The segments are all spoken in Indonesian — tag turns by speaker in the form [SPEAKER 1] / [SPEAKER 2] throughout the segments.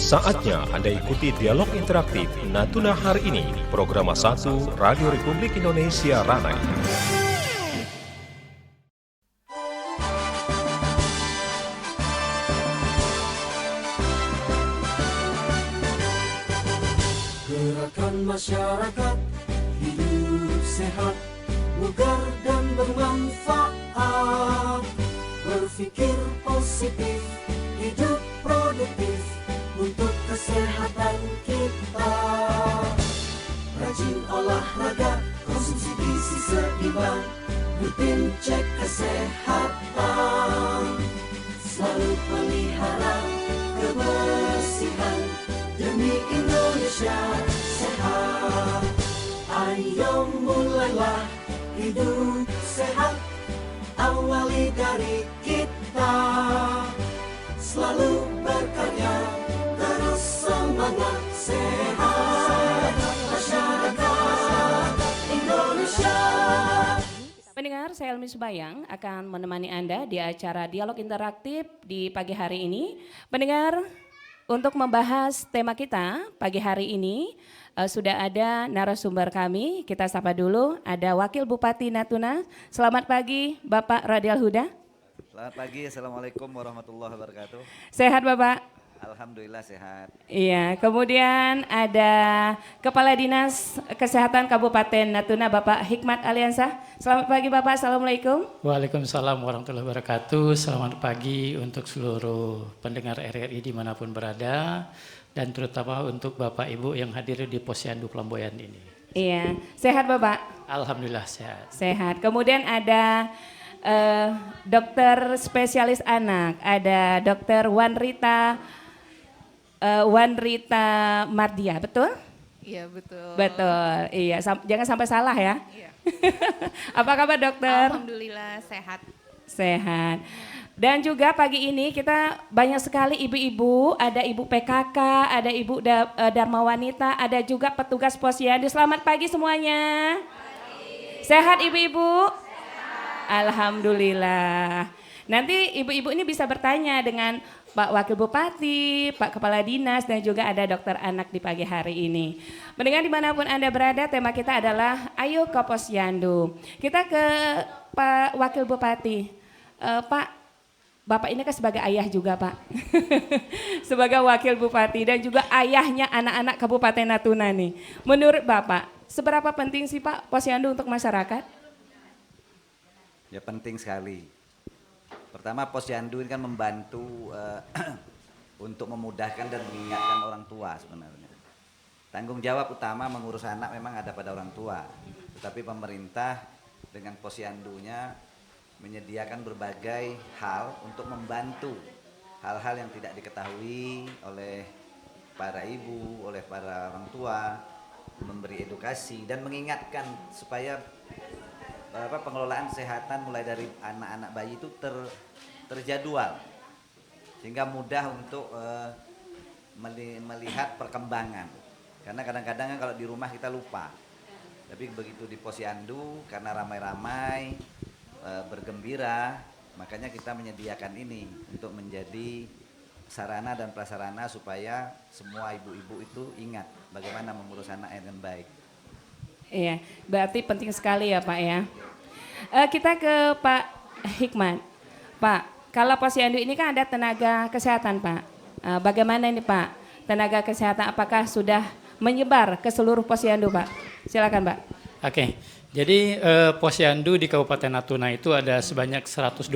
[SPEAKER 1] Saatnya Anda ikuti dialog interaktif Natuna hari ini, program 1 Radio Republik Indonesia Ranai.
[SPEAKER 2] Gerakan masyarakat hidup sehat, bugar dan bermanfaat. Berpikir positif, hidup produktif untuk kesehatan kita. Rajin olahraga, konsumsi gizi seimbang, rutin cek kesehatan. Selalu pelihara kebersihan demi Indonesia sehat. Ayo mulailah hidup sehat, awali dari kita. Selalu berkarya, terus semangat, sehat masyarakat Indonesia.
[SPEAKER 3] Pendengar, saya Elmi Subayang akan menemani Anda di acara dialog interaktif di pagi hari ini. Pendengar, untuk membahas tema kita pagi hari ini sudah ada narasumber kami. Kita sapa dulu, ada Wakil Bupati Natuna. Selamat pagi Bapak Radial Huda.
[SPEAKER 4] Selamat pagi, Assalamualaikum warahmatullahi wabarakatuh.
[SPEAKER 3] Sehat Bapak?
[SPEAKER 4] Alhamdulillah sehat.
[SPEAKER 3] Iya, kemudian ada Kepala Dinas Kesehatan Kabupaten Natuna Bapak Hikmat Aliansah. Selamat pagi Bapak, Assalamualaikum.
[SPEAKER 5] Waalaikumsalam warahmatullahi wabarakatuh. Selamat pagi untuk seluruh pendengar RRI dimanapun berada, dan terutama untuk Bapak Ibu yang hadir di Posyandu Pelamboyan ini. Iya,
[SPEAKER 3] sehat Bapak?
[SPEAKER 5] Alhamdulillah sehat.
[SPEAKER 3] Sehat. Kemudian ada dokter spesialis anak, ada Dokter Wanrita Mardia, betul?
[SPEAKER 6] Iya betul.
[SPEAKER 3] Betul, iya. Jangan sampai salah ya.
[SPEAKER 6] Iya.
[SPEAKER 3] Apa kabar dokter?
[SPEAKER 6] Alhamdulillah sehat.
[SPEAKER 3] Sehat. Dan juga pagi ini kita banyak sekali ibu-ibu, ada ibu PKK, ada ibu Dharma Wanita, ada juga petugas posyandu. Selamat pagi semuanya. Pagi. Sehat ibu-ibu? Alhamdulillah. Nanti ibu-ibu ini bisa bertanya dengan Pak Wakil Bupati, Pak Kepala Dinas, dan juga ada dokter anak di pagi hari ini. Mendengar dimanapun Anda berada, tema kita adalah Ayo ke Posyandu. Kita ke Pak Wakil Bupati. Pak, Bapak ini kan sebagai ayah juga Pak. Sebagai Wakil Bupati dan juga ayahnya anak-anak Kabupaten Natuna nih. Menurut Bapak, seberapa penting sih Pak Posyandu untuk masyarakat?
[SPEAKER 4] Ya penting sekali. Pertama, Posyandu ini kan membantu untuk memudahkan dan mengingatkan orang tua sebenarnya. Tanggung jawab utama mengurus anak memang ada pada orang tua. Tetapi pemerintah dengan Posyandunya menyediakan berbagai hal untuk membantu hal-hal yang tidak diketahui oleh para ibu, oleh para orang tua, memberi edukasi dan mengingatkan supaya pengelolaan kesehatan mulai dari anak-anak bayi itu terjadwal sehingga mudah untuk melihat perkembangan, karena kadang-kadang kalau di rumah kita lupa, tapi begitu di Posyandu karena ramai-ramai bergembira, makanya kita menyediakan ini untuk menjadi sarana dan prasarana supaya semua ibu-ibu itu ingat bagaimana mengurus anak dengan baik.
[SPEAKER 3] Iya, berarti penting sekali ya Pak ya. Kita ke Pak Hikmat. Pak, kalau Posyandu ini kan ada tenaga kesehatan Pak. Bagaimana ini Pak? Tenaga kesehatan apakah sudah menyebar ke seluruh Posyandu Pak? Silakan Pak. Oke,
[SPEAKER 5] Jadi Posyandu di Kabupaten Natuna itu ada sebanyak 121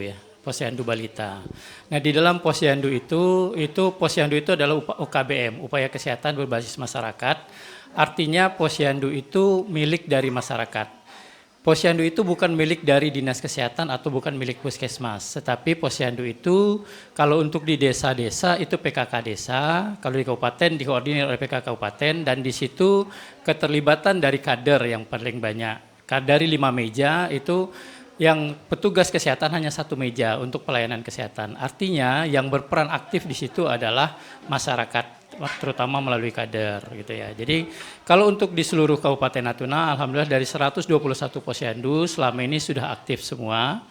[SPEAKER 5] ya. Posyandu balita. Nah di dalam Posyandu itu Posyandu itu adalah UKBM, upaya kesehatan berbasis masyarakat. Artinya Posyandu itu milik dari masyarakat. Posyandu itu bukan milik dari dinas kesehatan atau bukan milik puskesmas. Tetapi Posyandu itu kalau untuk di desa-desa itu PKK desa, kalau di kabupaten dikoordinir oleh PKK kabupaten, dan di situ keterlibatan dari kader yang paling banyak. Dari 5 meja itu yang petugas kesehatan hanya 1 meja untuk pelayanan kesehatan. Artinya yang berperan aktif di situ adalah masyarakat, terutama melalui kader gitu ya. Jadi kalau untuk di seluruh Kabupaten Natuna, alhamdulillah dari 121 posyandu selama ini sudah aktif semua.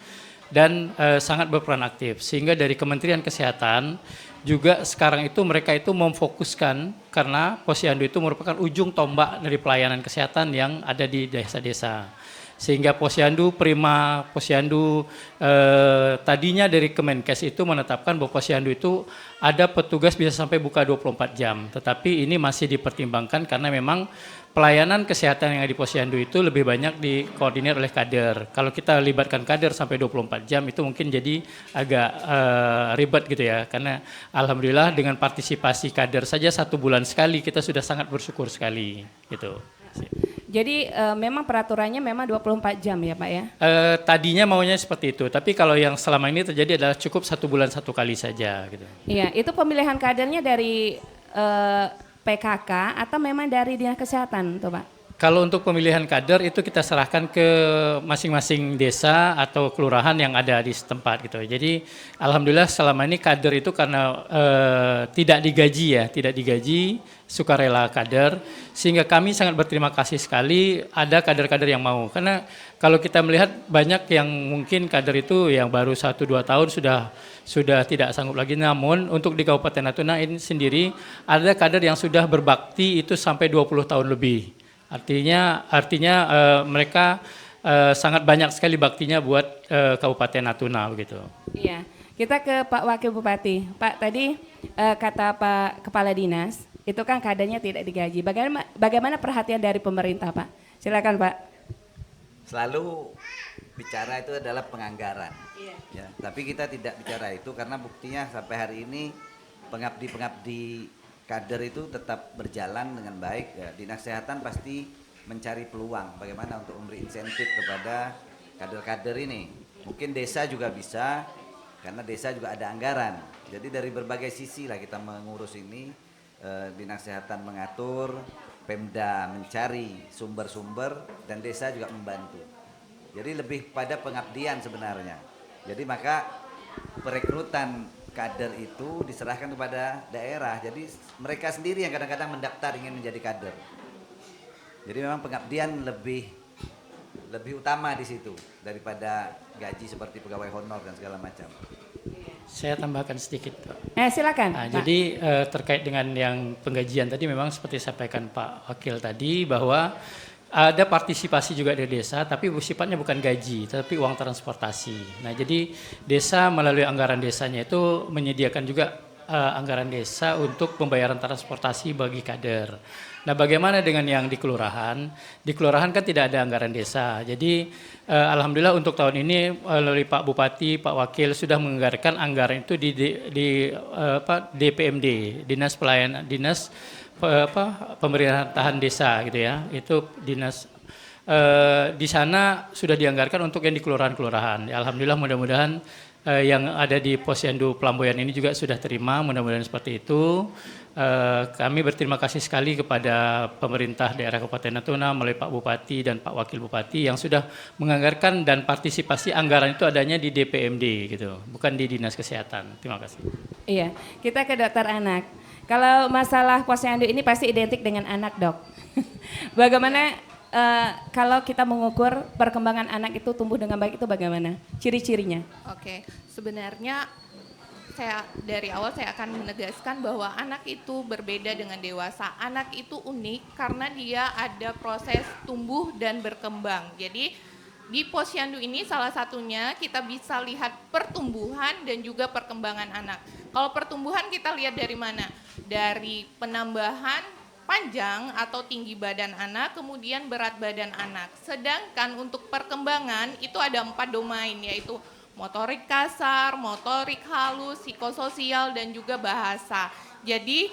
[SPEAKER 5] dan sangat berperan aktif. Sehingga dari Kementerian Kesehatan juga sekarang itu mereka itu memfokuskan karena Posyandu itu merupakan ujung tombak dari pelayanan kesehatan yang ada di desa-desa. Sehingga Posyandu, Prima Posyandu tadinya dari Kemenkes itu menetapkan bahwa Posyandu itu ada petugas bisa sampai buka 24 jam. Tetapi ini masih dipertimbangkan karena memang pelayanan kesehatan yang ada di Posyandu itu lebih banyak dikoordinir oleh kader. Kalau kita libatkan kader sampai 24 jam itu mungkin jadi agak ribet gitu ya. Karena alhamdulillah dengan partisipasi kader saja 1 bulan sekali kita sudah sangat bersyukur sekali gitu.
[SPEAKER 3] Jadi memang peraturannya memang 24 jam ya Pak ya?
[SPEAKER 5] Tadinya maunya seperti itu, tapi kalau yang selama ini terjadi adalah cukup 1 bulan 1 kali saja gitu.
[SPEAKER 3] Iya, itu pemilihan kadernya dari PKK atau memang dari Dinas Kesehatan tuh Pak?
[SPEAKER 5] Kalau untuk pemilihan kader itu kita serahkan ke masing-masing desa atau kelurahan yang ada di setempat gitu. Jadi alhamdulillah selama ini kader itu karena tidak digaji, sukarela kader, sehingga kami sangat berterima kasih sekali ada kader-kader yang mau. Karena kalau kita melihat banyak yang mungkin kader itu yang baru 1-2 tahun sudah tidak sanggup lagi. Namun untuk di Kabupaten Natuna ini sendiri ada kader yang sudah berbakti itu sampai 20 tahun lebih. Artinya mereka sangat banyak sekali baktinya buat Kabupaten Natuna begitu.
[SPEAKER 3] Iya, kita ke Pak Wakil Bupati. Pak tadi kata Pak Kepala Dinas itu kan kadernya tidak digaji. Bagaimana perhatian dari pemerintah Pak? Silakan Pak.
[SPEAKER 4] Selalu bicara itu adalah penganggaran. Ya, tapi kita tidak bicara itu karena buktinya sampai hari ini pengabdi kader itu tetap berjalan dengan baik. Ya, Dinas Kesehatan pasti mencari peluang bagaimana untuk memberi insentif kepada kader-kader ini. Mungkin desa juga bisa karena desa juga ada anggaran. Jadi dari berbagai sisi lah kita mengurus ini. Dinas Kesehatan mengatur, Pemda mencari sumber-sumber dan desa juga membantu. Jadi lebih pada pengabdian sebenarnya. Jadi maka perekrutan kader itu diserahkan kepada daerah. Jadi mereka sendiri yang kadang-kadang mendaftar ingin menjadi kader. Jadi memang pengabdian lebih utama di situ daripada gaji seperti pegawai honor dan segala macam.
[SPEAKER 5] Saya tambahkan sedikit Pak.
[SPEAKER 3] Silakan.
[SPEAKER 5] Nah,
[SPEAKER 3] Pak.
[SPEAKER 5] jadi terkait dengan yang penggajian tadi memang seperti sampaikan Pak Wakil tadi bahwa ada partisipasi juga dari desa, tapi sifatnya bukan gaji, tapi uang transportasi. Nah, jadi desa melalui anggaran desanya itu menyediakan juga anggaran desa untuk pembayaran transportasi bagi kader. Nah, bagaimana dengan yang di kelurahan? Di kelurahan kan tidak ada anggaran desa. Jadi alhamdulillah untuk tahun ini melalui Pak Bupati, Pak Wakil sudah menganggarkan anggaran itu di DPMD, Dinas Pemerintahan Desa gitu ya. Itu dinas di sana sudah dianggarkan untuk yang di kelurahan-kelurahan. Ya, alhamdulillah mudah-mudahan yang ada di Posyandu Pelamboyan ini juga sudah terima, mudah-mudahan seperti itu. Kami berterima kasih sekali kepada pemerintah daerah Kabupaten Natuna melalui Pak Bupati dan Pak Wakil Bupati yang sudah menganggarkan dan partisipasi anggaran itu adanya di DPMD gitu, bukan di Dinas Kesehatan. Terima kasih.
[SPEAKER 3] Iya, kita ke dokter anak. Kalau masalah Posyandu ini pasti identik dengan anak dok. Bagaimana kalau kita mengukur perkembangan anak itu tumbuh dengan baik itu bagaimana? Ciri-cirinya?
[SPEAKER 6] Oke, sebenarnya dari awal saya akan menegaskan bahwa anak itu berbeda dengan dewasa. Anak itu unik karena dia ada proses tumbuh dan berkembang. Jadi di Posyandu ini salah satunya kita bisa lihat pertumbuhan dan juga perkembangan anak. Kalau pertumbuhan kita lihat dari mana? Dari penambahan panjang atau tinggi badan anak, kemudian berat badan anak. Sedangkan untuk perkembangan itu ada 4 domain, yaitu motorik kasar, motorik halus, psikososial, dan juga bahasa. Jadi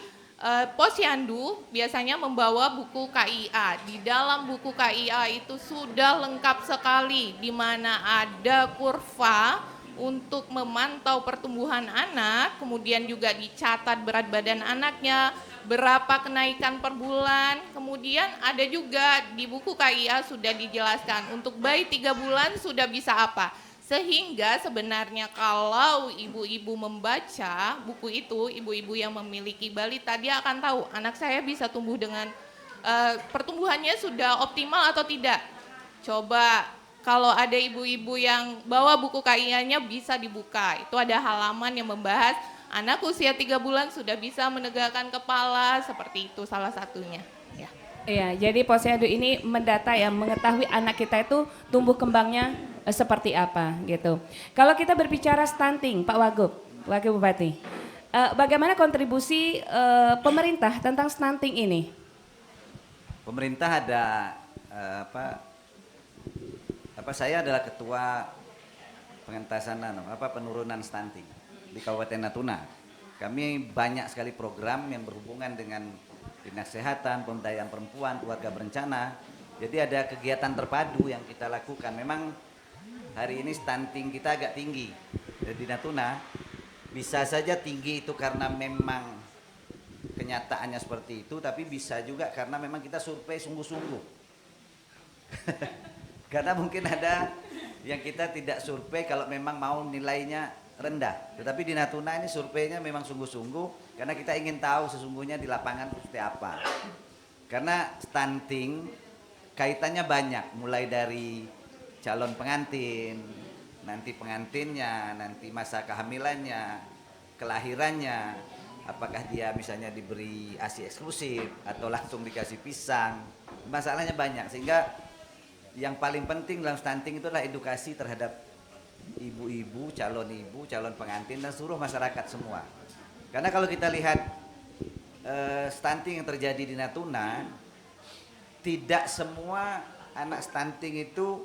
[SPEAKER 6] Posyandu biasanya membawa buku KIA. Di dalam buku KIA itu sudah lengkap sekali, di mana ada kurva untuk memantau pertumbuhan anak, kemudian juga dicatat berat badan anaknya, berapa kenaikan per bulan, kemudian ada juga di buku KIA sudah dijelaskan untuk bayi 3 bulan sudah bisa apa. Sehingga sebenarnya kalau ibu-ibu membaca buku itu, ibu-ibu yang memiliki balita, dia akan tahu anak saya bisa tumbuh dengan pertumbuhannya sudah optimal atau tidak. Coba kalau ada ibu-ibu yang bawa buku KIA-nya bisa dibuka. Itu ada halaman yang membahas anak usia 3 bulan sudah bisa menegakkan kepala, seperti itu salah satunya. Ya.
[SPEAKER 3] Iya, jadi posyandu ini mendata ya, mengetahui anak kita itu tumbuh kembangnya seperti apa gitu. Kalau kita berbicara stunting, Pak Wagub, Wakil Bupati, bagaimana kontribusi pemerintah tentang stunting ini?
[SPEAKER 4] Pemerintah ada saya adalah ketua pengentasan penurunan stunting di Kabupaten Natuna. Kami banyak sekali program yang berhubungan dengan Dinas Kesehatan, Pemberdayaan Perempuan, Keluarga Berencana. Jadi ada kegiatan terpadu yang kita lakukan. Memang hari ini stunting kita agak tinggi di Natuna. Bisa saja tinggi itu karena memang kenyataannya seperti itu, tapi bisa juga karena memang kita survei sungguh-sungguh. Karena mungkin ada yang kita tidak survei kalau memang mau nilainya rendah. Tetapi di Natuna ini surveinya memang sungguh-sungguh karena kita ingin tahu sesungguhnya di lapangan seperti apa. Karena stunting kaitannya banyak, mulai dari calon pengantin, nanti pengantinnya, nanti masa kehamilannya, kelahirannya, apakah dia misalnya diberi ASI eksklusif atau langsung dikasih pisang. Masalahnya banyak, sehingga yang paling penting dalam stunting itu adalah edukasi terhadap ibu-ibu, calon pengantin dan seluruh masyarakat semua. Karena kalau kita lihat stunting yang terjadi di Natuna, tidak semua anak stunting itu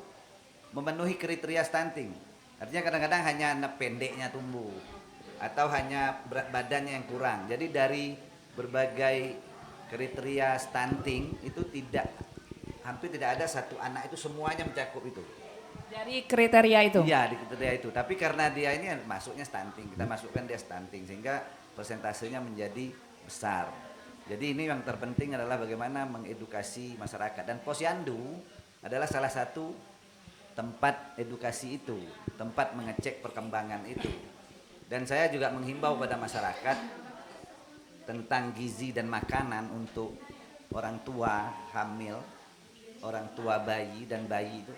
[SPEAKER 4] memenuhi kriteria stunting. Artinya kadang-kadang hanya anak pendeknya tumbuh atau hanya berat badannya yang kurang. Jadi dari berbagai kriteria stunting itu hampir tidak ada satu anak itu semuanya mencakup itu.
[SPEAKER 3] Dari kriteria itu?
[SPEAKER 4] Iya, di kriteria itu. Tapi karena dia ini masuknya stunting, kita masukkan dia stunting sehingga persentasenya menjadi besar. Jadi ini yang terpenting adalah bagaimana mengedukasi masyarakat, dan posyandu adalah salah satu tempat edukasi itu, tempat mengecek perkembangan itu. Dan saya juga menghimbau pada masyarakat tentang gizi dan makanan untuk orang tua hamil, orang tua bayi dan bayi itu.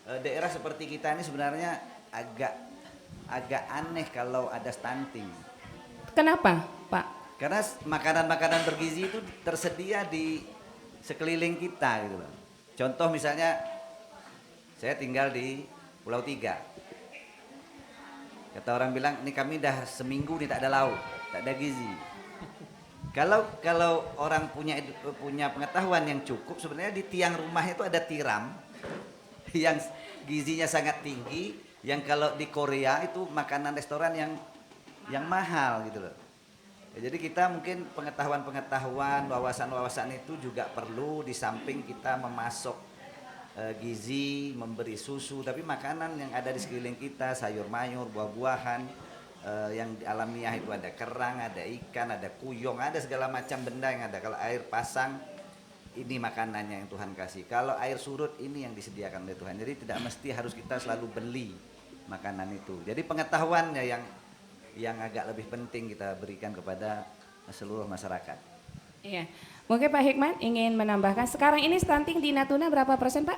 [SPEAKER 4] Daerah seperti kita ini sebenarnya agak aneh kalau ada stunting.
[SPEAKER 3] Kenapa, Pak?
[SPEAKER 4] Karena makanan-makanan bergizi itu tersedia di sekeliling kita gitu loh. Contoh misalnya saya tinggal di Pulau Tiga. Kata orang bilang, ini kami dah seminggu nih tak ada lauk, tak ada gizi. Kalau orang punya pengetahuan yang cukup, sebenarnya di tiang rumahnya itu ada tiram yang gizinya sangat tinggi, yang kalau di Korea itu makanan restoran yang mahal gitu loh. Ya, jadi kita mungkin pengetahuan, wawasan itu juga perlu, di samping kita memasok gizi, memberi susu, tapi makanan yang ada di sekeliling kita, sayur mayur, buah-buahan, yang alamiah itu ada kerang, ada ikan, ada kuyong, ada segala macam benda yang ada. Kalau air pasang, ini makanannya yang Tuhan kasih. Kalau air surut, ini yang disediakan oleh Tuhan. Jadi tidak mesti harus kita selalu beli makanan itu. Jadi pengetahuannya yang agak lebih penting kita berikan kepada seluruh masyarakat.
[SPEAKER 3] Iya, mungkin Pak Hikmat ingin menambahkan, sekarang ini stunting di Natuna berapa persen, Pak?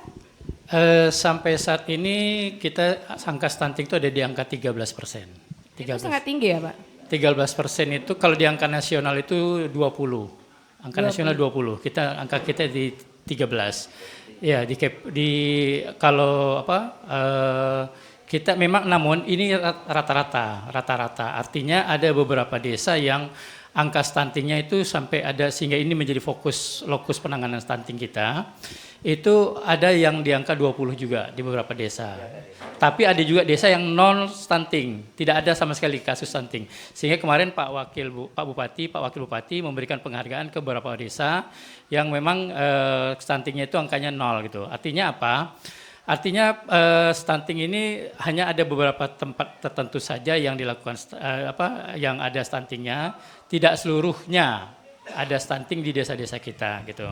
[SPEAKER 5] Sampai saat ini kita angka stunting itu ada di angka 13%.
[SPEAKER 3] Itu sangat tinggi ya, Pak?
[SPEAKER 5] 13% itu kalau di angka nasional itu 20. Angka 20. Nasional 20. Angka kita di 13. Ya, kalau kita memang, namun ini rata-rata. Artinya ada beberapa desa yang angka stuntingnya itu sampai ada, sehingga ini menjadi lokus penanganan stunting kita. Itu ada yang di angka 20 juga di beberapa desa. Tapi ada juga desa yang non stunting, tidak ada sama sekali kasus stunting. Sehingga kemarin Pak Wakil Bupati memberikan penghargaan ke beberapa desa yang memang stuntingnya itu angkanya 0 gitu. Artinya apa? Artinya stunting ini hanya ada beberapa tempat tertentu saja yang dilakukan yang ada stuntingnya, tidak seluruhnya ada stunting di desa-desa kita gitu.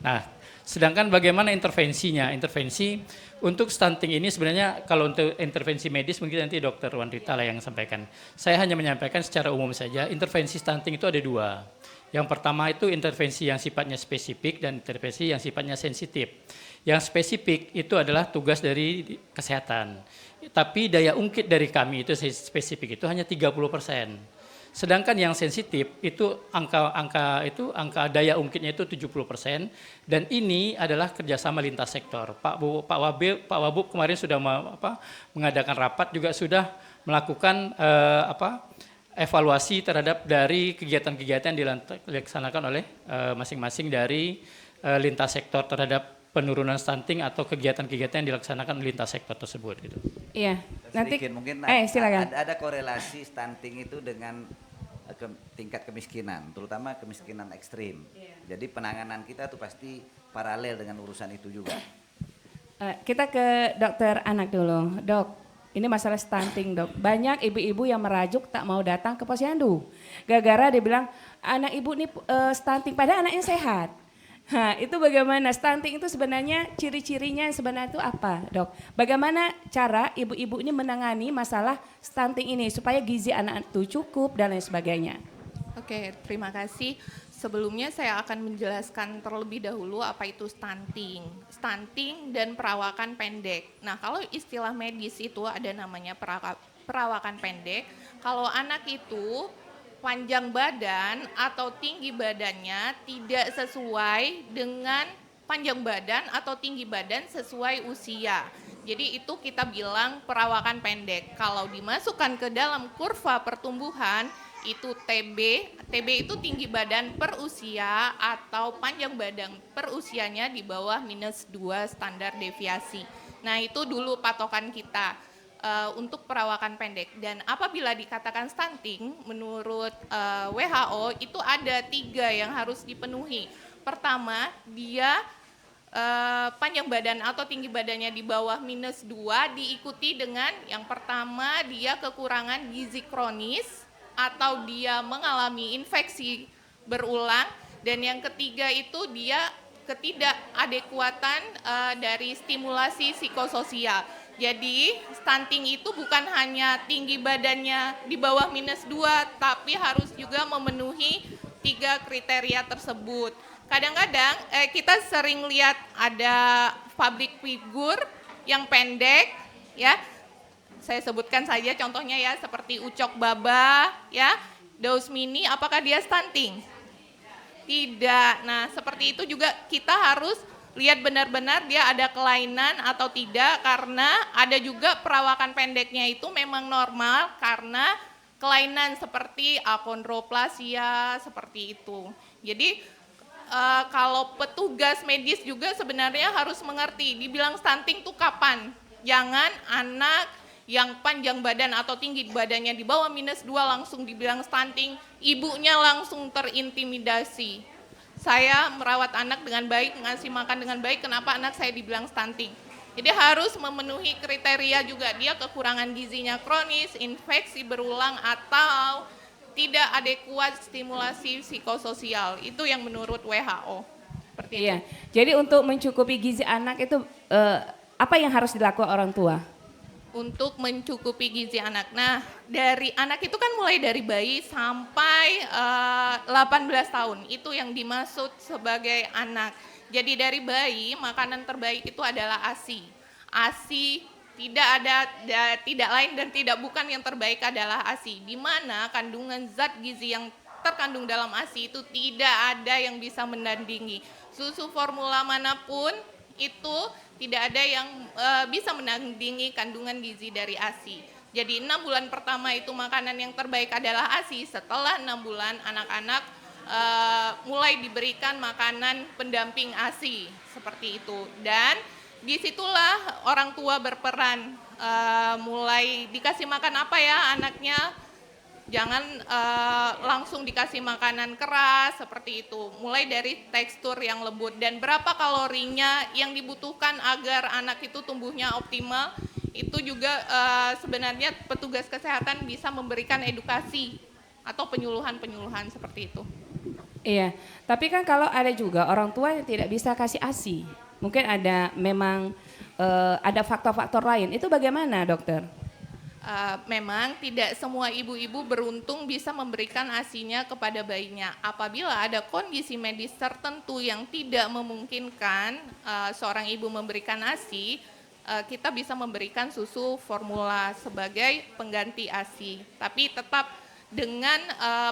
[SPEAKER 5] Nah, sedangkan bagaimana intervensinya? Intervensi untuk stunting ini sebenarnya kalau untuk intervensi medis mungkin nanti Dr. Wanrita lah yang sampaikan. Saya hanya menyampaikan secara umum saja, intervensi stunting itu ada 2. Yang pertama itu intervensi yang sifatnya spesifik dan intervensi yang sifatnya sensitif. Yang spesifik itu adalah tugas dari kesehatan. Tapi daya ungkit dari kami itu spesifik itu hanya 30%. Sedangkan yang sensitif itu angka daya ungkitnya itu 70%, dan ini adalah kerjasama lintas sektor. Pak Wabub kemarin sudah mengadakan rapat, juga sudah melakukan evaluasi terhadap dari kegiatan-kegiatan yang dilaksanakan oleh masing-masing dari lintas sektor terhadap penurunan stunting atau kegiatan-kegiatan yang dilaksanakan lintas sektor tersebut gitu.
[SPEAKER 3] Iya. Nanti
[SPEAKER 4] Sedikit, mungkin
[SPEAKER 3] silakan.
[SPEAKER 4] ada korelasi stunting itu dengan tingkat kemiskinan, terutama kemiskinan ekstrim. Jadi penanganan kita tuh pasti paralel dengan urusan itu juga.
[SPEAKER 3] Kita ke dokter anak dulu. Dok, ini masalah stunting, Dok. Banyak ibu-ibu yang merajuk tak mau datang ke posyandu. Gara-gara dia bilang anak ibu ini stunting, padahal anaknya sehat. Nah, itu bagaimana? Stunting itu sebenarnya ciri-cirinya sebenarnya itu apa, Dok? Bagaimana cara ibu-ibu ini menangani masalah stunting ini supaya gizi anak itu cukup dan lain sebagainya?
[SPEAKER 6] Oke, terima kasih. Sebelumnya saya akan menjelaskan terlebih dahulu apa itu stunting. Stunting dan perawakan pendek. Nah, kalau istilah medis itu ada namanya perawakan pendek. Kalau anak itu panjang badan atau tinggi badannya tidak sesuai dengan panjang badan atau tinggi badan sesuai usia. Jadi itu kita bilang perawakan pendek. Kalau dimasukkan ke dalam kurva pertumbuhan itu TB itu tinggi badan per usia atau panjang badan per usianya di bawah -2 standar deviasi. Nah itu dulu patokan kita. Untuk perawakan pendek, dan apabila dikatakan stunting menurut WHO itu ada 3 yang harus dipenuhi. Pertama, dia panjang badan atau tinggi badannya di bawah -2 diikuti dengan yang pertama dia kekurangan gizi kronis atau dia mengalami infeksi berulang, dan yang ketiga itu dia ketidakadekuatan dari stimulasi psikososial. Jadi stunting itu bukan hanya tinggi badannya di bawah -2, tapi harus juga memenuhi 3 kriteria tersebut. Kadang-kadang kita sering lihat ada public figure yang pendek, ya. Saya sebutkan saja contohnya ya, seperti Ucok Baba, ya, Daus Mini, apakah dia stunting? Tidak. Nah, seperti itu juga kita harus lihat benar-benar dia ada kelainan atau tidak, karena ada juga perawakan pendeknya itu memang normal karena kelainan seperti akondroplasia seperti itu. Jadi kalau petugas medis juga sebenarnya harus mengerti, dibilang stunting itu kapan. Jangan anak yang panjang badan atau tinggi badannya di bawah -2 langsung dibilang stunting, ibunya langsung terintimidasi. Saya merawat anak dengan baik, ngasih makan dengan baik, kenapa anak saya dibilang stunting? Jadi harus memenuhi kriteria juga, dia kekurangan gizinya kronis, infeksi berulang, atau tidak adekuat stimulasi psikososial. Itu yang menurut WHO. Seperti itu.
[SPEAKER 3] Jadi untuk mencukupi gizi anak itu apa yang harus dilakukan orang tua?
[SPEAKER 6] Untuk mencukupi gizi anak. Nah, dari anak itu kan mulai dari bayi sampai 18 tahun. Itu yang dimaksud sebagai anak. Jadi dari bayi, makanan terbaik itu adalah ASI. ASI tidak lain dan tidak bukan yang terbaik adalah ASI. Di mana kandungan zat gizi yang terkandung dalam ASI itu tidak ada yang bisa menandingi. Susu formula manapun itu tidak ada yang bisa menandingi kandungan gizi dari ASI. Jadi 6 bulan pertama itu makanan yang terbaik adalah ASI. Setelah 6 bulan anak-anak mulai diberikan makanan pendamping ASI seperti itu. Dan disitulah orang tua berperan, mulai dikasih makan apa ya anaknya. Jangan langsung dikasih makanan keras seperti itu. Mulai dari tekstur yang lembut dan berapa kalorinya yang dibutuhkan agar anak itu tumbuhnya optimal. Itu juga sebenarnya petugas kesehatan bisa memberikan edukasi atau penyuluhan-penyuluhan seperti itu.
[SPEAKER 3] Iya, tapi kan kalau ada juga orang tua yang tidak bisa kasih ASI. Mungkin ada memang ada faktor-faktor lain. Itu bagaimana, dokter?
[SPEAKER 6] Memang tidak semua ibu-ibu beruntung bisa memberikan ASI-nya kepada bayinya. Apabila ada kondisi medis tertentu yang tidak memungkinkan seorang ibu memberikan ASI, kita bisa memberikan susu formula sebagai pengganti ASI. Tapi tetap dengan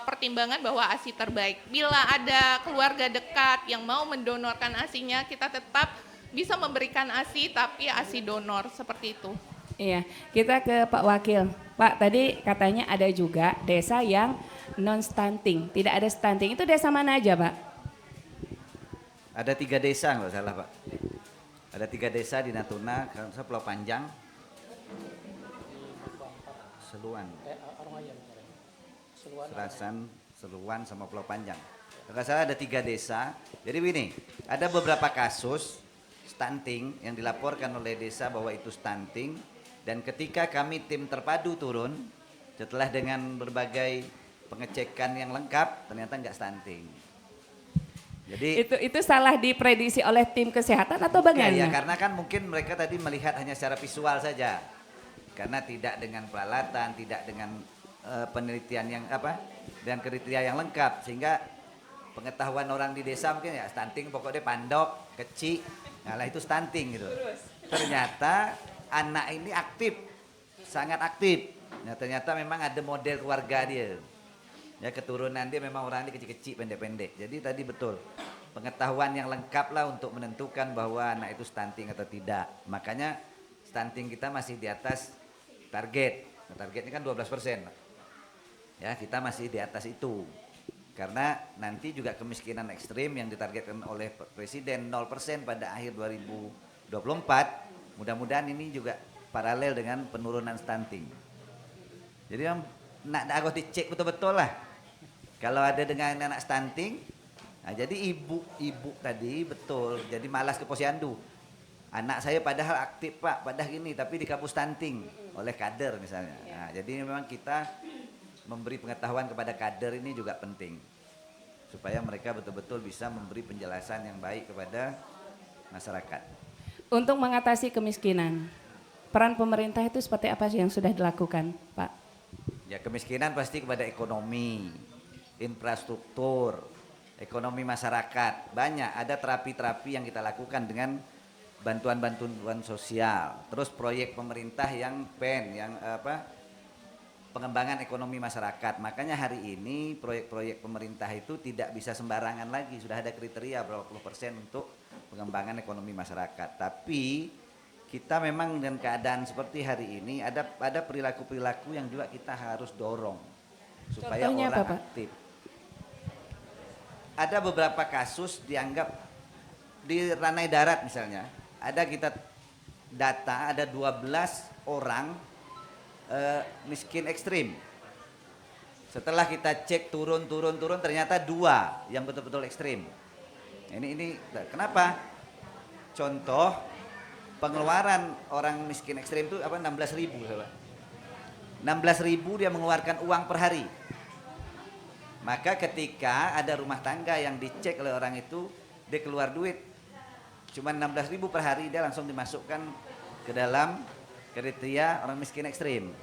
[SPEAKER 6] pertimbangan bahwa ASI terbaik. Bila ada keluarga dekat yang mau mendonorkan ASI-nya, kita tetap bisa memberikan ASI tapi ASI donor seperti itu.
[SPEAKER 3] Iya, kita ke Pak Wakil. Pak, tadi katanya ada juga desa yang non stunting, tidak ada stunting. Itu desa mana aja, Pak?
[SPEAKER 4] Ada 3 desa nggak salah Pak. Ada 3 desa di Natuna, Pulau Panjang, Seluan, Serasan, Seluan sama Pulau Panjang. Kalau nggak salah ada 3 desa. Jadi begini, ada beberapa kasus stunting yang dilaporkan oleh desa bahwa itu stunting. Dan ketika kami tim terpadu turun, setelah dengan berbagai pengecekan yang lengkap, ternyata nggak stunting. Jadi
[SPEAKER 3] Itu salah diprediksi oleh tim kesehatan atau bagaimana?
[SPEAKER 4] ya, karena kan mungkin mereka tadi melihat hanya secara visual saja, karena tidak dengan peralatan, tidak dengan penelitian yang dan kriteria yang lengkap, sehingga pengetahuan orang di desa mungkin ya stunting pokoknya pandok, kecil, nah itu stunting gitu. Ternyata anak ini aktif, sangat aktif. Nah, ternyata memang ada model keluarga dia. Ya, keturunan dia memang orang ini kecil-kecil, pendek-pendek. Jadi tadi betul, pengetahuan yang lengkap lah untuk menentukan bahwa anak itu stunting atau tidak. Makanya stunting kita masih di atas target. Nah, targetnya kan 12%. Ya, kita masih di atas itu. Karena nanti juga kemiskinan ekstrim yang ditargetkan oleh Presiden 0% pada akhir 2024. Mudah-mudahan ini juga paralel dengan penurunan stunting. Jadi nak harus dicek betul-betul lah. Kalau ada dengan anak stunting, nah jadi ibu tadi betul, jadi malas ke posyandu. Anak saya padahal aktif Pak, padahal gini, tapi dikabur stunting oleh kader misalnya. Nah, jadi memang kita memberi pengetahuan kepada kader ini juga penting. Supaya mereka betul-betul bisa memberi penjelasan yang baik kepada masyarakat.
[SPEAKER 3] Untuk mengatasi kemiskinan, peran pemerintah itu seperti apa sih yang sudah dilakukan, Pak?
[SPEAKER 4] Ya, kemiskinan pasti kepada ekonomi, infrastruktur, ekonomi masyarakat. Banyak, ada terapi-terapi yang kita lakukan dengan bantuan-bantuan sosial. Terus proyek pemerintah yang pengembangan ekonomi masyarakat. Makanya hari ini proyek-proyek pemerintah itu tidak bisa sembarangan lagi. Sudah ada kriteria berapa puluh persen untuk pengembangan ekonomi masyarakat. Tapi kita memang dengan keadaan seperti hari ini ada perilaku-perilaku yang juga kita harus dorong supaya
[SPEAKER 3] Contohnya
[SPEAKER 4] orang
[SPEAKER 3] apa, Pak?
[SPEAKER 4] aktif. Ada beberapa kasus dianggap di Ranai Darat misalnya, ada kita data ada 12 orang miskin ekstrim. Setelah kita cek turun ternyata 2 yang betul-betul ekstrim. Ini kenapa? Contoh pengeluaran orang miskin ekstrim itu 16.000 sahabat. 16.000 dia mengeluarkan uang per hari. Maka ketika ada rumah tangga yang dicek oleh orang itu, dia keluar duit cuma 16.000 per hari, dia langsung dimasukkan ke dalam kriteria orang miskin ekstrim.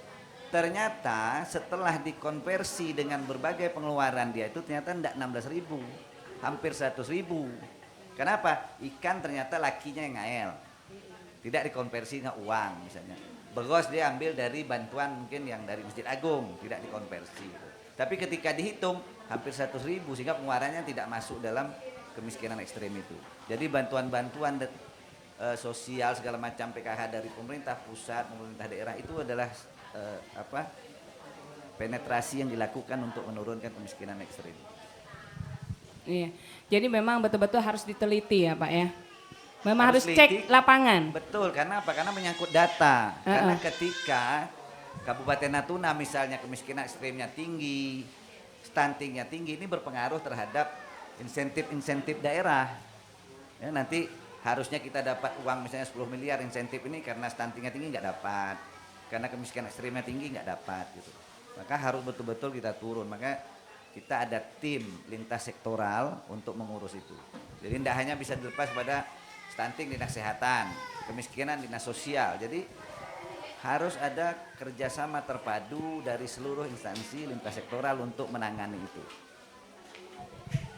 [SPEAKER 4] Ternyata setelah dikonversi dengan berbagai pengeluaran dia itu ternyata tidak 16.000. Hampir 100.000. Kenapa? Ikan ternyata lakinya yang ngael. Tidak dikonversi ke uang misalnya. Beros dia ambil dari bantuan mungkin yang dari Masjid Agung, tidak dikonversi. Tapi ketika dihitung hampir 100.000 sehingga pengeluarannya tidak masuk dalam kemiskinan ekstrim itu. Jadi bantuan-bantuan sosial segala macam PKH dari pemerintah pusat, pemerintah daerah itu adalah penetrasi yang dilakukan untuk menurunkan kemiskinan ekstrim.
[SPEAKER 3] Iya. Jadi memang betul-betul harus diteliti ya Pak ya. Memang harus
[SPEAKER 4] Teliti.
[SPEAKER 3] cek lapangan.
[SPEAKER 4] Betul, karena apa? Karena menyangkut data. Karena ketika Kabupaten Natuna misalnya kemiskinan ekstrimnya tinggi, stuntingnya tinggi, ini berpengaruh terhadap insentif-insentif daerah. Ya, nanti harusnya kita dapat uang misalnya 10 miliar insentif ini karena stuntingnya tinggi nggak dapat, karena kemiskinan ekstrimnya tinggi nggak dapat gitu. Maka harus betul-betul kita turun. Maka kita ada tim lintas sektoral untuk mengurus itu. Jadi tidak hanya bisa dilepas pada stunting dinas kesehatan, kemiskinan dinas sosial. Jadi harus ada kerjasama terpadu dari seluruh instansi lintas sektoral untuk menangani itu.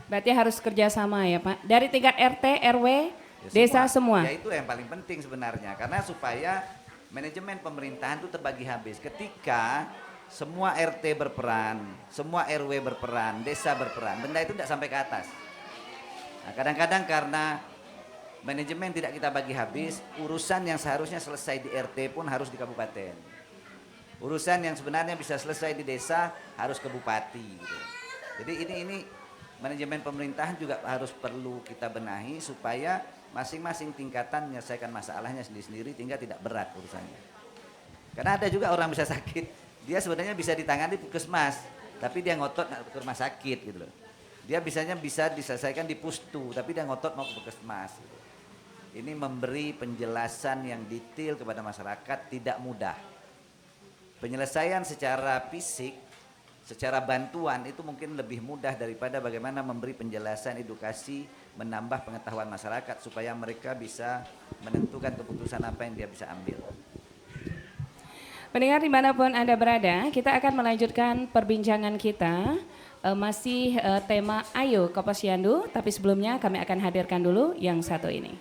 [SPEAKER 3] Berarti harus kerjasama ya Pak, dari tingkat RT, RW, desa semua.
[SPEAKER 4] Ya itu yang paling penting sebenarnya, karena supaya manajemen pemerintahan itu terbagi habis. Ketika semua RT berperan, semua RW berperan, desa berperan, benda itu tidak sampai ke atas. Nah, kadang-kadang karena manajemen tidak kita bagi habis, urusan yang seharusnya selesai di RT pun harus di kabupaten. Urusan yang sebenarnya bisa selesai di desa harus ke bupati. Gitu. Jadi ini manajemen pemerintahan juga harus perlu kita benahi supaya masing-masing tingkatan menyelesaikan masalahnya sendiri-sendiri hingga tidak berat urusannya. Karena ada juga orang bisa sakit, dia sebenarnya bisa ditangani di puskesmas, tapi dia ngotot ke rumah sakit gitu loh. Dia bisa diselesaikan di pustu, tapi dia ngotot mau ke puskesmas. Gitu. Ini memberi penjelasan yang detail kepada masyarakat tidak mudah. Penyelesaian secara fisik, secara bantuan itu mungkin lebih mudah daripada bagaimana memberi penjelasan edukasi, menambah pengetahuan masyarakat supaya mereka bisa menentukan keputusan apa yang dia bisa ambil.
[SPEAKER 3] Pendengar dimanapun Anda berada, kita akan melanjutkan perbincangan kita. Masih tema Ayo ke Posyandu, tapi sebelumnya kami akan hadirkan dulu yang satu ini.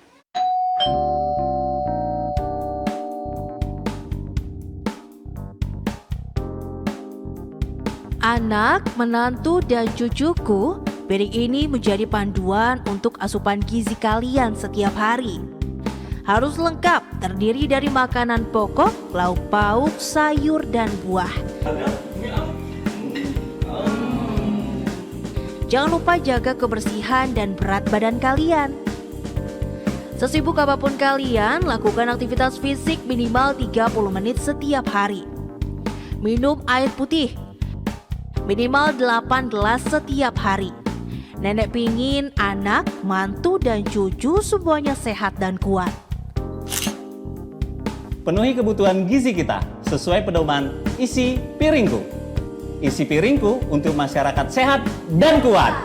[SPEAKER 7] Anak, menantu, dan cucuku, piring ini menjadi panduan untuk asupan gizi kalian setiap hari. Harus lengkap, terdiri dari makanan pokok, lauk pauk, sayur, dan buah. Jangan lupa jaga kebersihan dan berat badan kalian. Sesibuk apapun kalian, lakukan aktivitas fisik minimal 30 menit setiap hari. Minum air putih minimal 8 gelas setiap hari. Nenek pingin anak, mantu, dan cucu semuanya sehat dan kuat.
[SPEAKER 8] Penuhi kebutuhan gizi kita sesuai pedoman isi piringku. Isi piringku untuk masyarakat sehat dan kuat.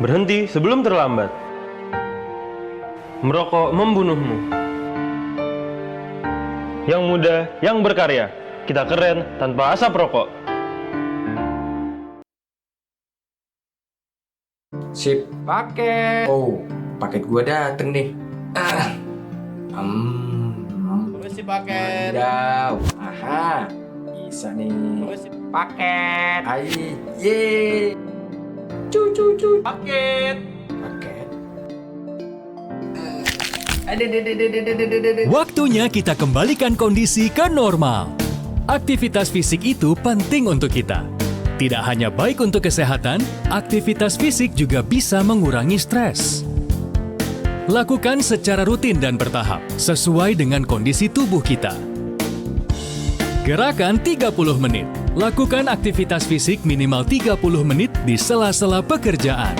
[SPEAKER 9] Berhenti sebelum terlambat. Merokok membunuhmu. Yang muda, yang berkarya. Kita keren tanpa asap rokok.
[SPEAKER 10] Sip, paket. Oh, paket gua dateng nih.
[SPEAKER 5] Permisi paket.
[SPEAKER 10] Mantap. Aha, bisa nih.
[SPEAKER 5] Permisi paket.
[SPEAKER 10] Ai, ye. Cu.
[SPEAKER 5] Paket.
[SPEAKER 10] Paket.
[SPEAKER 11] Waktunya kita kembalikan kondisi ke normal. Aktivitas fisik itu penting untuk kita. Tidak hanya baik untuk kesehatan, aktivitas fisik juga bisa mengurangi stres. Lakukan secara rutin dan bertahap, sesuai dengan kondisi tubuh kita. Gerakan 30 menit. Lakukan aktivitas fisik minimal 30 menit di sela-sela pekerjaan.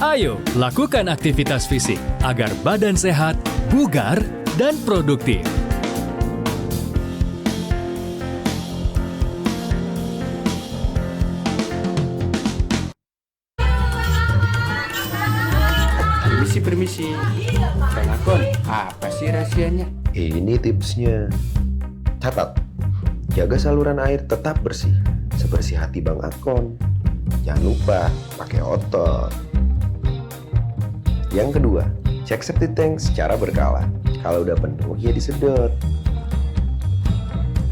[SPEAKER 11] Ayo, lakukan aktivitas fisik agar badan sehat, bugar, dan produktif.
[SPEAKER 10] Permisi. Kang Akon, apa sih rahasianya?
[SPEAKER 12] Ini tipsnya. Catat, jaga saluran air tetap bersih, sebersih hati Bang Akon. Jangan lupa pakai otot. Yang kedua, cek septic tank secara berkala. Kalau udah penuh ya disedot.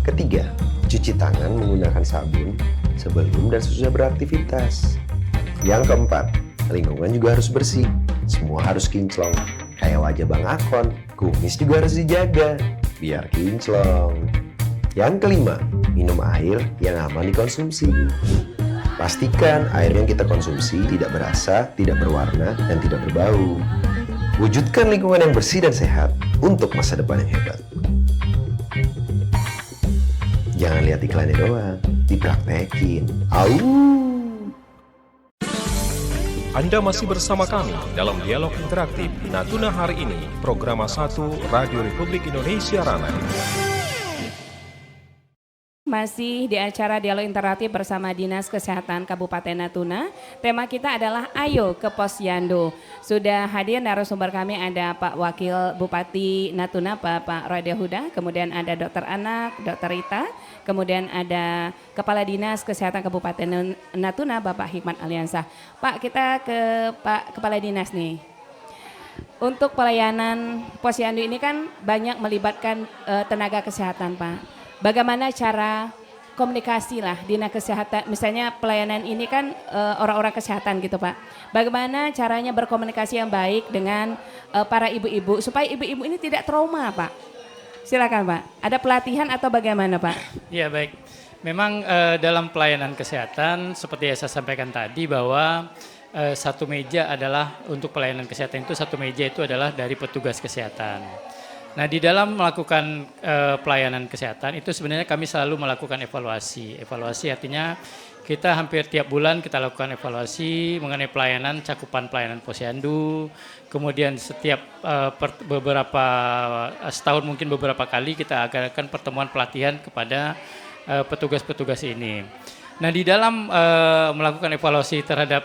[SPEAKER 12] Ketiga, cuci tangan menggunakan sabun sebelum dan sesudah beraktivitas. Yang keempat, lingkungan juga harus bersih. Semua harus kinclong. Kayak wajah Bang Akon, kumis juga harus dijaga, biar kinclong. Yang kelima, minum air yang aman dikonsumsi. Pastikan air yang kita konsumsi tidak berasa, tidak berwarna, dan tidak berbau. Wujudkan lingkungan yang bersih dan sehat untuk masa depan yang hebat. Jangan lihat iklannya doang, dipraktekin. Au!
[SPEAKER 1] Anda masih bersama kami dalam dialog interaktif Natuna Hari Ini, Program 1 Radio Republik Indonesia Ranai.
[SPEAKER 3] Masih di acara dialog interaktif bersama Dinas Kesehatan Kabupaten Natuna. Tema kita adalah Ayo ke Posyandu. Sudah hadir narasumber kami ada Pak Wakil Bupati Natuna, Pak Rodia Huda, kemudian ada Dokter Anak, Dokter Rita, kemudian ada Kepala Dinas Kesehatan Kabupaten Natuna, Bapak Hikmat Aliansah. Pak, kita ke Pak Kepala Dinas nih. Untuk pelayanan Posyandu ini kan banyak melibatkan tenaga kesehatan, Pak. Bagaimana cara komunikasi lah Dinas Kesehatan, misalnya pelayanan ini kan orang-orang kesehatan gitu Pak. Bagaimana caranya berkomunikasi yang baik dengan para ibu-ibu supaya ibu-ibu ini tidak trauma Pak? Silakan Pak, ada pelatihan atau bagaimana Pak?
[SPEAKER 5] Ya baik, memang dalam pelayanan kesehatan seperti yang saya sampaikan tadi bahwa satu meja adalah untuk pelayanan kesehatan itu satu meja itu adalah dari petugas kesehatan. Nah di dalam melakukan pelayanan kesehatan itu sebenarnya kami selalu melakukan evaluasi. Evaluasi artinya kita hampir tiap bulan kita lakukan evaluasi mengenai pelayanan, cakupan pelayanan Posyandu. Kemudian setiap setahun mungkin beberapa kali kita akan pertemuan pelatihan kepada petugas-petugas ini. Nah di dalam melakukan evaluasi terhadap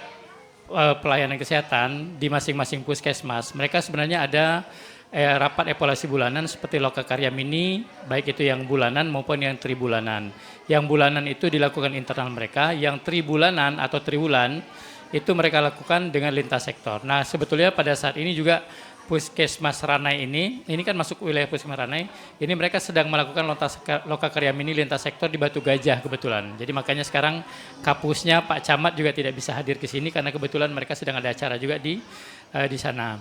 [SPEAKER 5] pelayanan kesehatan di masing-masing puskesmas, mereka sebenarnya ada rapat evaluasi bulanan seperti Lokakarya Mini, baik itu yang bulanan maupun yang tribulanan. Yang bulanan itu dilakukan internal mereka, yang tribulanan atau triwulan itu mereka lakukan dengan lintas sektor. Nah sebetulnya pada saat ini juga Puskesmas Ranai ini kan masuk wilayah Puskesmas Ranai, ini mereka sedang melakukan Lokakarya Mini lintas sektor di Batu Gajah kebetulan. Jadi makanya sekarang kapusnya Pak Camat juga tidak bisa hadir ke sini karena kebetulan mereka sedang ada acara juga di sana.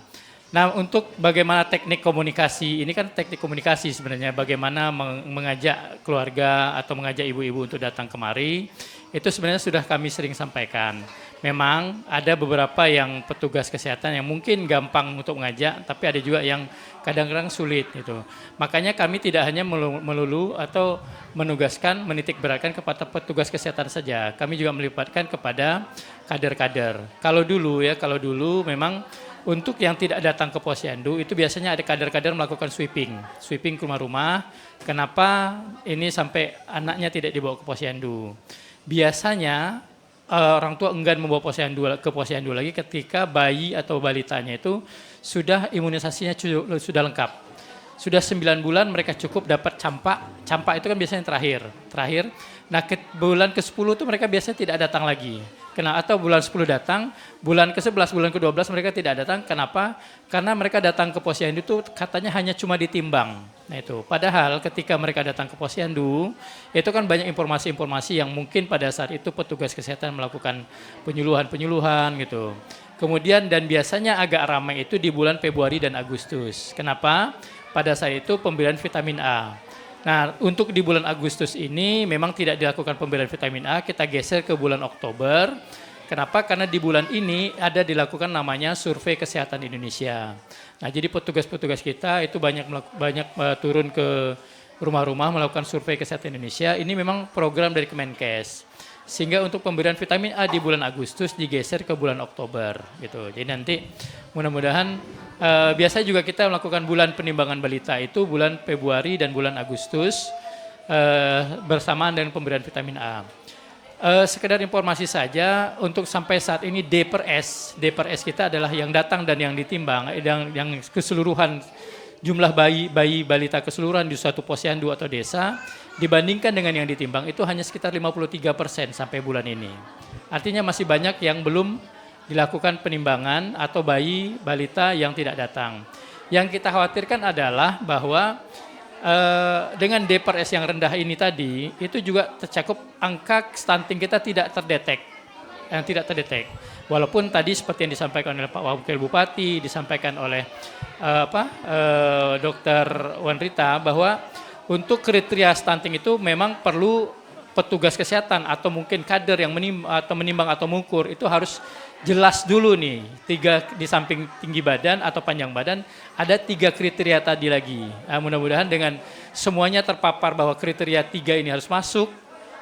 [SPEAKER 5] Nah untuk bagaimana teknik komunikasi, ini kan teknik komunikasi sebenarnya bagaimana mengajak keluarga atau mengajak ibu-ibu untuk datang kemari, itu sebenarnya sudah kami sering sampaikan. Memang ada beberapa yang petugas kesehatan yang mungkin gampang untuk mengajak, tapi ada juga yang kadang-kadang sulit gitu. Makanya kami tidak hanya melulu atau menugaskan, menitik beratkan kepada petugas kesehatan saja, kami juga melibatkan kepada kader-kader. Kalau dulu memang untuk yang tidak datang ke Posyandu itu biasanya ada kader-kader melakukan sweeping ke rumah-rumah. Kenapa ini sampai anaknya tidak dibawa ke Posyandu? Biasanya orang tua enggan membawa ke Posyandu lagi ketika bayi atau balitanya itu sudah imunisasinya sudah lengkap. Sudah 9 bulan mereka cukup dapat campak. Campak itu kan biasanya terakhir. Nah bulan ke-10 itu mereka biasanya tidak datang lagi. Atau bulan 10 datang, bulan ke-11, bulan ke-12 mereka tidak datang. Kenapa? Karena mereka datang ke Posyandu itu katanya hanya cuma ditimbang. Nah itu, padahal ketika mereka datang ke Posyandu, itu kan banyak informasi-informasi yang mungkin pada saat itu petugas kesehatan melakukan penyuluhan gitu. Kemudian dan biasanya agak ramai itu di bulan Februari dan Agustus. Kenapa? Pada saat itu pemberian vitamin A. Nah, untuk di bulan Agustus ini memang tidak dilakukan pemberian vitamin A, kita geser ke bulan Oktober. Kenapa? Karena di bulan ini ada dilakukan namanya Survei Kesehatan Indonesia. Nah, jadi petugas-petugas kita itu banyak turun ke rumah-rumah melakukan Survei Kesehatan Indonesia. Ini memang program dari Kemenkes. Sehingga untuk pemberian vitamin A di bulan Agustus digeser ke bulan Oktober gitu. Jadi nanti mudah-mudahan biasanya juga kita melakukan bulan penimbangan balita itu bulan Februari dan bulan Agustus bersamaan dengan pemberian vitamin A. Sekedar informasi saja untuk sampai saat ini D per S kita adalah yang datang dan yang ditimbang, yang keseluruhan jumlah bayi balita keseluruhan di suatu posyandu atau desa dibandingkan dengan yang ditimbang itu hanya sekitar 53% sampai bulan ini. Artinya masih banyak yang belum dilakukan penimbangan atau bayi balita yang tidak datang. Yang kita khawatirkan adalah bahwa dengan D/S yang rendah ini tadi, itu juga tercakup angka stunting kita tidak terdetek. Walaupun tadi seperti yang disampaikan oleh Pak Wakil Bupati, disampaikan oleh Dr. Wanrita bahwa untuk kriteria stunting itu memang perlu petugas kesehatan atau mungkin kader yang menimbang atau mengukur itu harus jelas dulu nih, 3 di samping tinggi badan atau panjang badan, ada 3 kriteria tadi lagi. Nah, mudah-mudahan dengan semuanya terpapar bahwa kriteria 3 ini harus masuk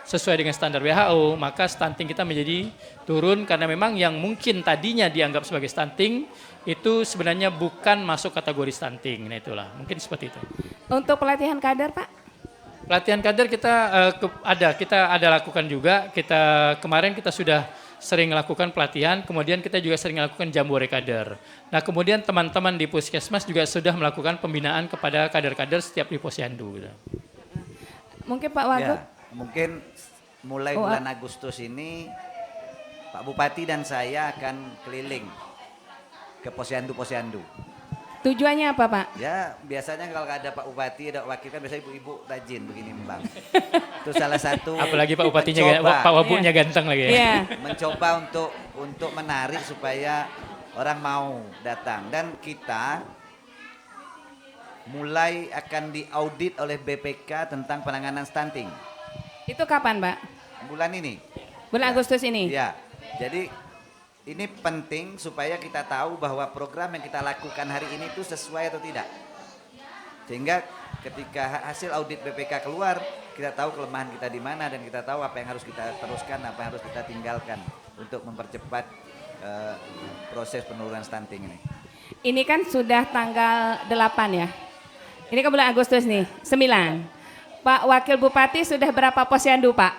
[SPEAKER 5] sesuai dengan standar WHO, maka stunting kita menjadi turun karena memang yang mungkin tadinya dianggap sebagai stunting itu sebenarnya bukan masuk kategori stunting. Nah itulah, mungkin seperti itu.
[SPEAKER 3] Untuk pelatihan kader, Pak?
[SPEAKER 5] Pelatihan kader kita ada lakukan juga. Kemarin kita sudah sering lakukan pelatihan, kemudian kita juga sering lakukan jambore kader. Nah kemudian teman-teman di Puskesmas juga sudah melakukan pembinaan kepada kader-kader setiap di Posyandu. Gitu.
[SPEAKER 3] Mungkin Pak Wagub?
[SPEAKER 4] Ya, mungkin mulai bulan Agustus ini Pak Bupati dan saya akan keliling ke posyandu-posyandu.
[SPEAKER 3] Tujuannya apa, Pak?
[SPEAKER 4] Ya biasanya kalau ada Pak Bupati, ada wakil kan biasanya ibu-ibu rajin begini Bang. Itu salah satu.
[SPEAKER 5] Apalagi Pak Bupatinya, Pak Wabuknya ganteng lagi ya.
[SPEAKER 3] Yeah.
[SPEAKER 4] Mencoba untuk menarik supaya orang mau datang. Dan kita mulai akan diaudit oleh BPK tentang penanganan stunting.
[SPEAKER 3] Itu kapan, Pak?
[SPEAKER 4] Bulan ini.
[SPEAKER 3] Bulan Agustus ini?
[SPEAKER 4] Ya, jadi ini penting supaya kita tahu bahwa program yang kita lakukan hari ini itu sesuai atau tidak. Sehingga ketika hasil audit BPK keluar, kita tahu kelemahan kita di mana dan kita tahu apa yang harus kita teruskan, apa yang harus kita tinggalkan untuk mempercepat proses penurunan stunting ini.
[SPEAKER 3] Ini kan sudah tanggal 8 ya? Ini kan bulan Agustus nih, 9. Pak Wakil Bupati sudah berapa posyandu, Pak?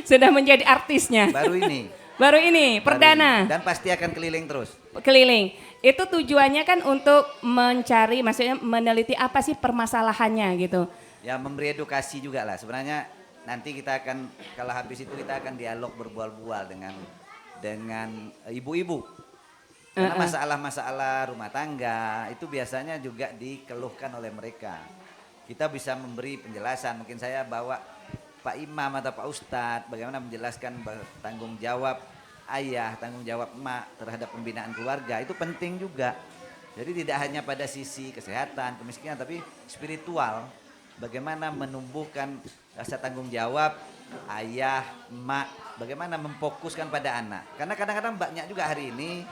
[SPEAKER 3] Sudah menjadi artisnya?
[SPEAKER 4] Baru ini.
[SPEAKER 3] Baru ini, perdana.
[SPEAKER 4] Dan pasti akan keliling terus.
[SPEAKER 3] Keliling. Itu tujuannya kan untuk mencari, maksudnya meneliti apa sih permasalahannya gitu.
[SPEAKER 4] Ya memberi edukasi juga lah. Sebenarnya nanti kita akan, kalau habis itu kita akan dialog berbual-bual dengan ibu-ibu. Karena masalah-masalah rumah tangga itu biasanya juga dikeluhkan oleh mereka. Kita bisa memberi penjelasan, mungkin saya bawa Pak Imam atau Pak Ustadz bagaimana menjelaskan tanggung jawab ayah, tanggung jawab emak terhadap pembinaan keluarga itu penting juga. Jadi tidak hanya pada sisi kesehatan, kemiskinan, tapi spiritual. Bagaimana menumbuhkan rasa tanggung jawab ayah, emak, bagaimana memfokuskan pada anak. Karena kadang-kadang banyak juga hari ini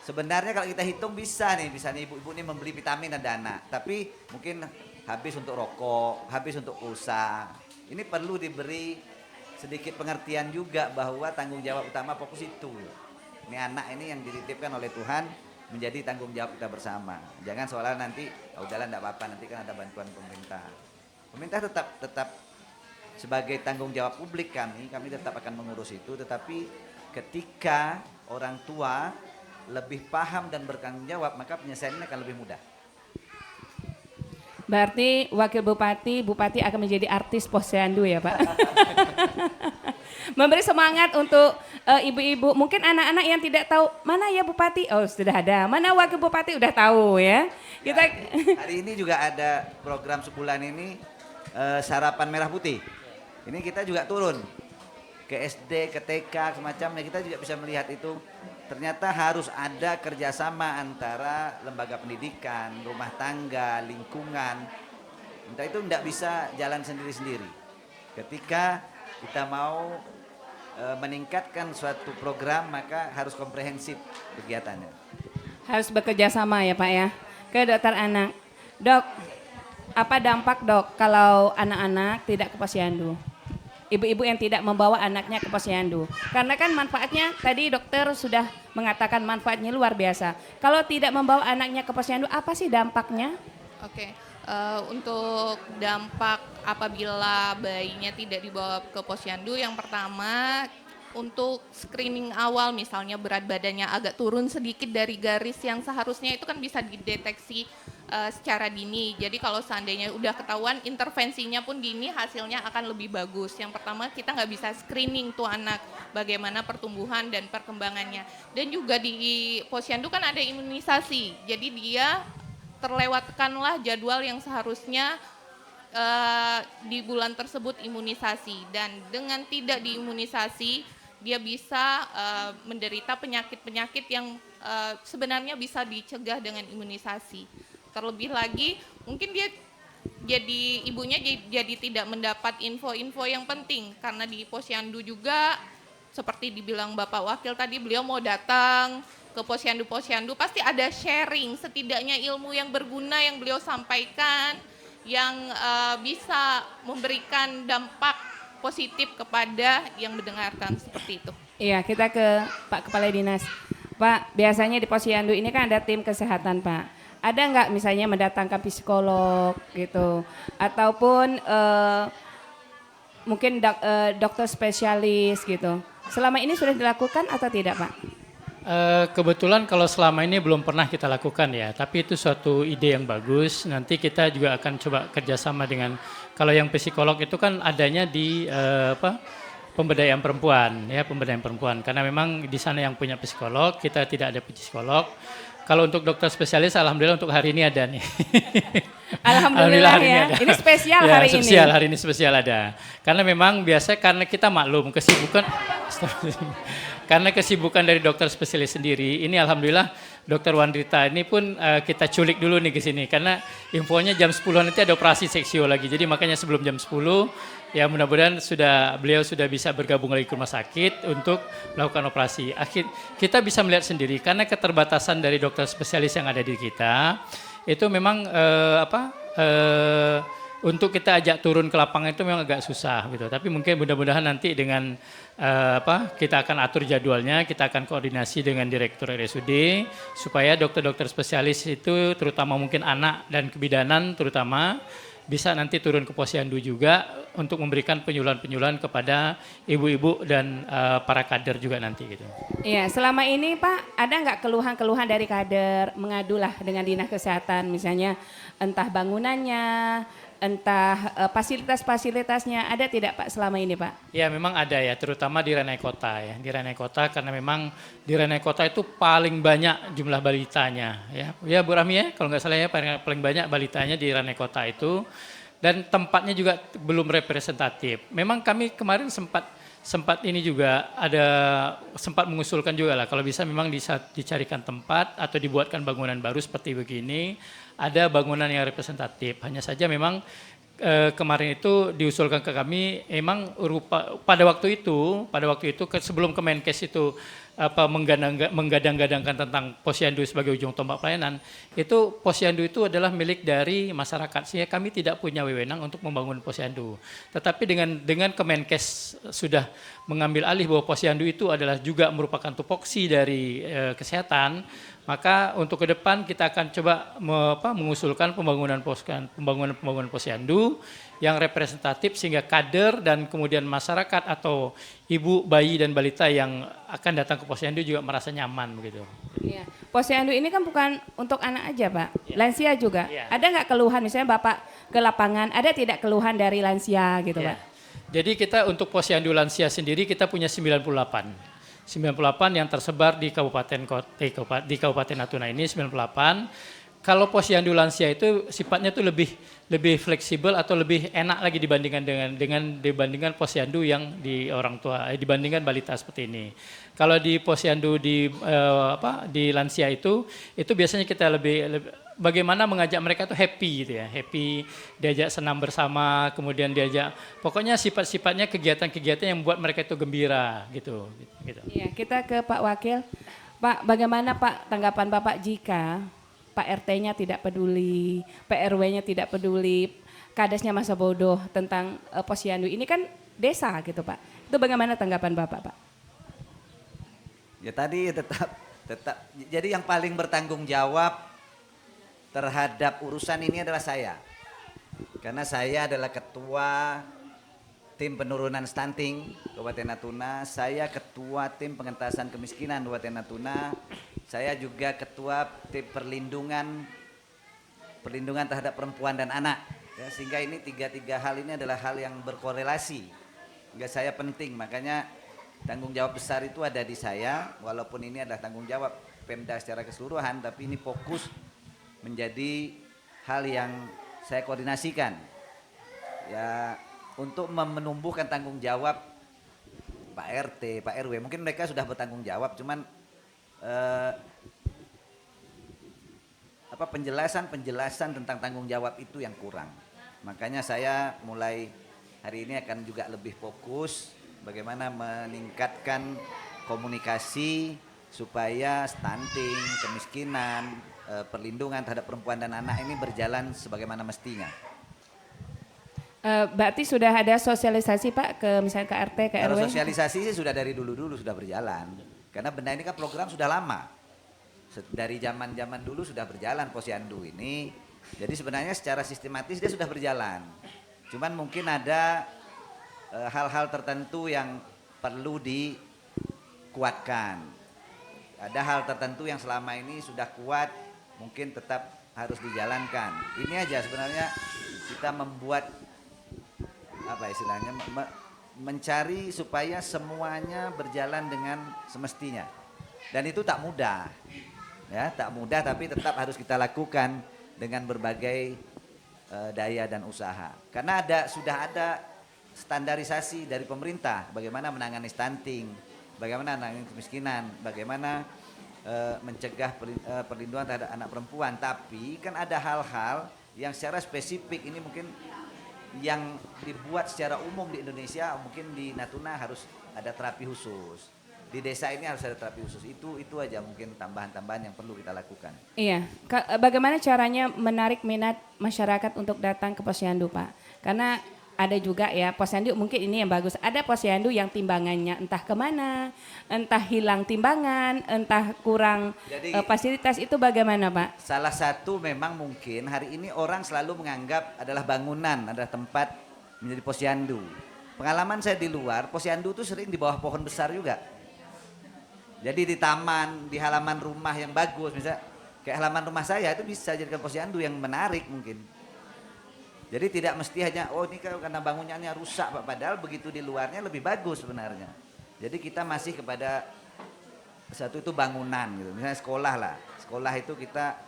[SPEAKER 4] sebenarnya kalau kita hitung bisa nih ibu-ibu ini membeli vitamin dan anak, tapi mungkin habis untuk rokok, habis untuk pulsa. Ini perlu diberi sedikit pengertian juga bahwa tanggung jawab utama fokus itu. Ini anak ini yang dititipkan oleh Tuhan menjadi tanggung jawab kita bersama. Jangan seolah nanti, udahlah enggak apa-apa, nanti kan ada bantuan pemerintah. Pemerintah tetap sebagai tanggung jawab publik kami tetap akan mengurus itu. Tetapi ketika orang tua lebih paham dan bertanggung jawab, maka penyelesaiannya akan lebih mudah.
[SPEAKER 3] Berarti Wakil Bupati akan menjadi artis posyandu ya Pak? Memberi semangat untuk ibu-ibu, mungkin anak-anak yang tidak tahu mana ya Bupati, oh sudah ada, mana Wakil Bupati udah tahu ya. Kita
[SPEAKER 4] hari ini juga ada program sebulan ini sarapan merah putih. Ini kita juga turun ke SD, ke TK, semacamnya, kita juga bisa melihat itu. Ternyata harus ada kerjasama antara lembaga pendidikan, rumah tangga, lingkungan. Entah itu tidak bisa jalan sendiri-sendiri. Ketika kita mau meningkatkan suatu program, maka harus komprehensif kegiatannya.
[SPEAKER 3] Harus bekerja sama ya Pak ya. Ke dokter anak. Dok, apa dampak dok kalau anak-anak tidak ke posyandu? Ibu-ibu yang tidak membawa anaknya ke posyandu. Karena kan manfaatnya tadi dokter sudah mengatakan manfaatnya luar biasa. Kalau tidak membawa anaknya ke posyandu, apa sih dampaknya?
[SPEAKER 6] Oke, untuk dampak apabila bayinya tidak dibawa ke posyandu, yang pertama untuk screening awal, misalnya berat badannya agak turun sedikit dari garis yang seharusnya, itu kan bisa dideteksi secara dini. Jadi kalau seandainya udah ketahuan, intervensinya pun dini, hasilnya akan lebih bagus. Yang pertama, kita nggak bisa screening tuh anak bagaimana pertumbuhan dan perkembangannya. Dan juga di posyandu kan ada imunisasi, jadi dia terlewatkanlah jadwal yang seharusnya di bulan tersebut imunisasi, dan dengan tidak diimunisasi dia bisa menderita penyakit-penyakit yang sebenarnya bisa dicegah dengan imunisasi. Terlebih lagi mungkin dia jadi ibunya jadi tidak mendapat info-info yang penting, karena di posyandu juga seperti dibilang Bapak Wakil tadi, beliau mau datang ke posyandu pasti ada sharing, setidaknya ilmu yang berguna yang beliau sampaikan yang bisa memberikan dampak positif kepada yang mendengarkan, seperti itu.
[SPEAKER 3] Iya, kita ke Pak Kepala Dinas. Pak, biasanya di posyandu ini kan ada tim kesehatan, Pak. Ada nggak misalnya mendatangkan psikolog gitu, ataupun mungkin dokter spesialis gitu. Selama ini sudah dilakukan atau tidak, Pak?
[SPEAKER 5] Kebetulan kalau selama ini belum pernah kita lakukan ya, tapi itu suatu ide yang bagus. Nanti kita juga akan coba kerjasama dengan, kalau yang psikolog itu kan adanya di pemberdayaan perempuan ya, pemberdayaan perempuan. Karena memang di sana yang punya psikolog, kita tidak ada psikolog. Kalau untuk dokter spesialis, alhamdulillah untuk hari ini ada nih.
[SPEAKER 3] Alhamdulillah ya. Ini spesial
[SPEAKER 5] ya,
[SPEAKER 3] hari ini.
[SPEAKER 5] Hari ini spesial ada. Karena memang biasa karena kita maklum kesibukan. Karena kesibukan dari dokter spesialis sendiri, ini alhamdulillah dokter Wandrita ini pun kita culik dulu nih ke sini. Karena infonya jam 10 nanti ada operasi seksio lagi. Jadi makanya sebelum jam 10 ya mudah-mudahan beliau sudah bisa bergabung lagi ke rumah sakit untuk melakukan operasi. Kita bisa melihat sendiri karena keterbatasan dari dokter spesialis yang ada di kita itu memang untuk kita ajak turun ke lapangan itu memang agak susah gitu. Tapi mungkin mudah-mudahan nanti dengan kita akan atur jadwalnya, kita akan koordinasi dengan Direktur RSUD supaya dokter-dokter spesialis itu terutama mungkin anak dan kebidanan terutama bisa nanti turun ke posyandu juga untuk memberikan penyuluhan-penyuluhan kepada ibu-ibu dan para kader juga nanti gitu.
[SPEAKER 3] Iya, selama ini Pak ada nggak keluhan-keluhan dari kader mengadulah dengan Dinas Kesehatan, misalnya entah bangunannya, entah fasilitas-fasilitasnya, ada tidak Pak selama ini Pak?
[SPEAKER 5] Ya memang ada ya, terutama di Ranai Kota ya. Di Ranai Kota karena memang di Ranai Kota itu paling banyak jumlah balitanya ya. Ya Bu Rahmi ya, kalau nggak salah ya paling banyak balitanya di Ranai Kota itu. Dan tempatnya juga belum representatif. Memang kami kemarin sempat ini juga sempat mengusulkan juga lah kalau bisa memang dicarikan tempat atau dibuatkan bangunan baru seperti begini, ada bangunan yang representatif. Hanya saja memang kemarin itu diusulkan ke kami memang pada waktu itu sebelum Kemenkes itu menggadang-gadangkan tentang posyandu sebagai ujung tombak pelayanan, itu posyandu itu adalah milik dari masyarakat, sehingga kami tidak punya wewenang untuk membangun posyandu. Tetapi dengan Kemenkes sudah mengambil alih bahwa posyandu itu adalah juga merupakan tupoksi dari kesehatan, maka untuk ke depan kita akan coba mengusulkan pembangunan posyandu yang representatif sehingga kader dan kemudian masyarakat atau ibu, bayi dan balita yang akan datang ke posyandu juga merasa nyaman begitu.
[SPEAKER 3] Iya. Posyandu ini kan bukan untuk anak aja Pak, lansia juga.
[SPEAKER 5] Ya.
[SPEAKER 3] Ada nggak keluhan misalnya Bapak ke lapangan, ada tidak keluhan dari lansia gitu
[SPEAKER 5] Ya.
[SPEAKER 3] Pak?
[SPEAKER 5] Jadi kita untuk posyandu lansia sendiri kita punya 98 yang tersebar di Kabupaten Natuna ini 98. Kalau posyandu lansia itu sifatnya tuh lebih fleksibel atau lebih enak lagi dibandingkan posyandu yang di orang tua dibandingkan balita seperti ini. Kalau di posyandu di lansia itu biasanya kita lebih bagaimana mengajak mereka tuh happy gitu ya, happy, diajak senam bersama, kemudian diajak pokoknya sifat-sifatnya kegiatan-kegiatan yang membuat mereka itu gembira gitu.
[SPEAKER 3] Iya, kita ke Pak Wakil. Pak, bagaimana Pak tanggapan Bapak jika Pak RT-nya tidak peduli, PRW-nya tidak peduli, kadesnya masa bodoh tentang posyandu ini kan desa gitu Pak. Itu bagaimana tanggapan Bapak Pak?
[SPEAKER 4] Ya tadi tetap jadi yang paling bertanggung jawab terhadap urusan ini adalah saya. Karena saya adalah ketua tim penurunan stunting Kabupaten Natuna, saya ketua tim pengentasan kemiskinan Kabupaten Natuna, saya juga ketua tim perlindungan terhadap perempuan dan anak. Ya, sehingga ini tiga hal ini adalah hal yang berkorelasi. Sehingga saya penting, makanya tanggung jawab besar itu ada di saya, walaupun ini adalah tanggung jawab Pemda secara keseluruhan, tapi ini fokus menjadi hal yang saya koordinasikan ya untuk menumbuhkan tanggung jawab Pak RT, Pak RW. Mungkin mereka sudah bertanggung jawab, cuman penjelasan tentang tanggung jawab itu yang kurang. Makanya saya mulai hari ini akan juga lebih fokus bagaimana meningkatkan komunikasi supaya stunting, kemiskinan, perlindungan terhadap perempuan dan anak ini berjalan sebagaimana mestinya.
[SPEAKER 3] Berarti sudah ada sosialisasi Pak ke misalnya ke RT, ke
[SPEAKER 4] Kalau
[SPEAKER 3] RW?
[SPEAKER 4] sosialisasi sih sudah dari dulu-dulu sudah berjalan. Karena benda ini kan program sudah lama. Dari zaman-zaman dulu sudah berjalan Posyandu ini. Jadi sebenarnya secara sistematis dia sudah berjalan. Cuman mungkin ada hal-hal tertentu yang perlu dikuatkan. Ada hal tertentu yang selama ini sudah kuat, mungkin tetap harus dijalankan. Ini aja sebenarnya kita membuat apa istilahnya mencari supaya semuanya berjalan dengan semestinya. Dan itu tak mudah. Ya, tak mudah tapi tetap harus kita lakukan dengan berbagai daya dan usaha. Karena sudah ada standarisasi dari pemerintah bagaimana menangani stunting, bagaimana menangani kemiskinan, bagaimana mencegah perlindungan terhadap anak perempuan. Tapi kan ada hal-hal yang secara spesifik ini mungkin yang dibuat secara umum di Indonesia, mungkin di Natuna harus ada terapi khusus. Di desa ini harus ada terapi khusus. Itu aja mungkin tambahan-tambahan yang perlu kita lakukan.
[SPEAKER 3] Iya, bagaimana caranya menarik minat masyarakat untuk datang ke Posyandu Pak? Karena ada juga ya Posyandu mungkin ini yang bagus. Ada Posyandu yang timbangannya entah kemana, entah hilang timbangan, entah kurang fasilitas, itu bagaimana Pak?
[SPEAKER 4] Salah satu memang mungkin hari ini orang selalu menganggap adalah bangunan, adalah tempat menjadi Posyandu. Pengalaman saya di luar, Posyandu itu sering di bawah pohon besar juga. Jadi di taman, di halaman rumah yang bagus, misalnya kayak halaman rumah saya itu bisa jadikan Posyandu yang menarik mungkin. Jadi tidak mesti hanya ini karena bangunannya rusak Pak, padahal begitu di luarnya lebih bagus sebenarnya. Jadi kita masih kepada satu itu bangunan gitu. Misalnya sekolah lah. Sekolah itu kita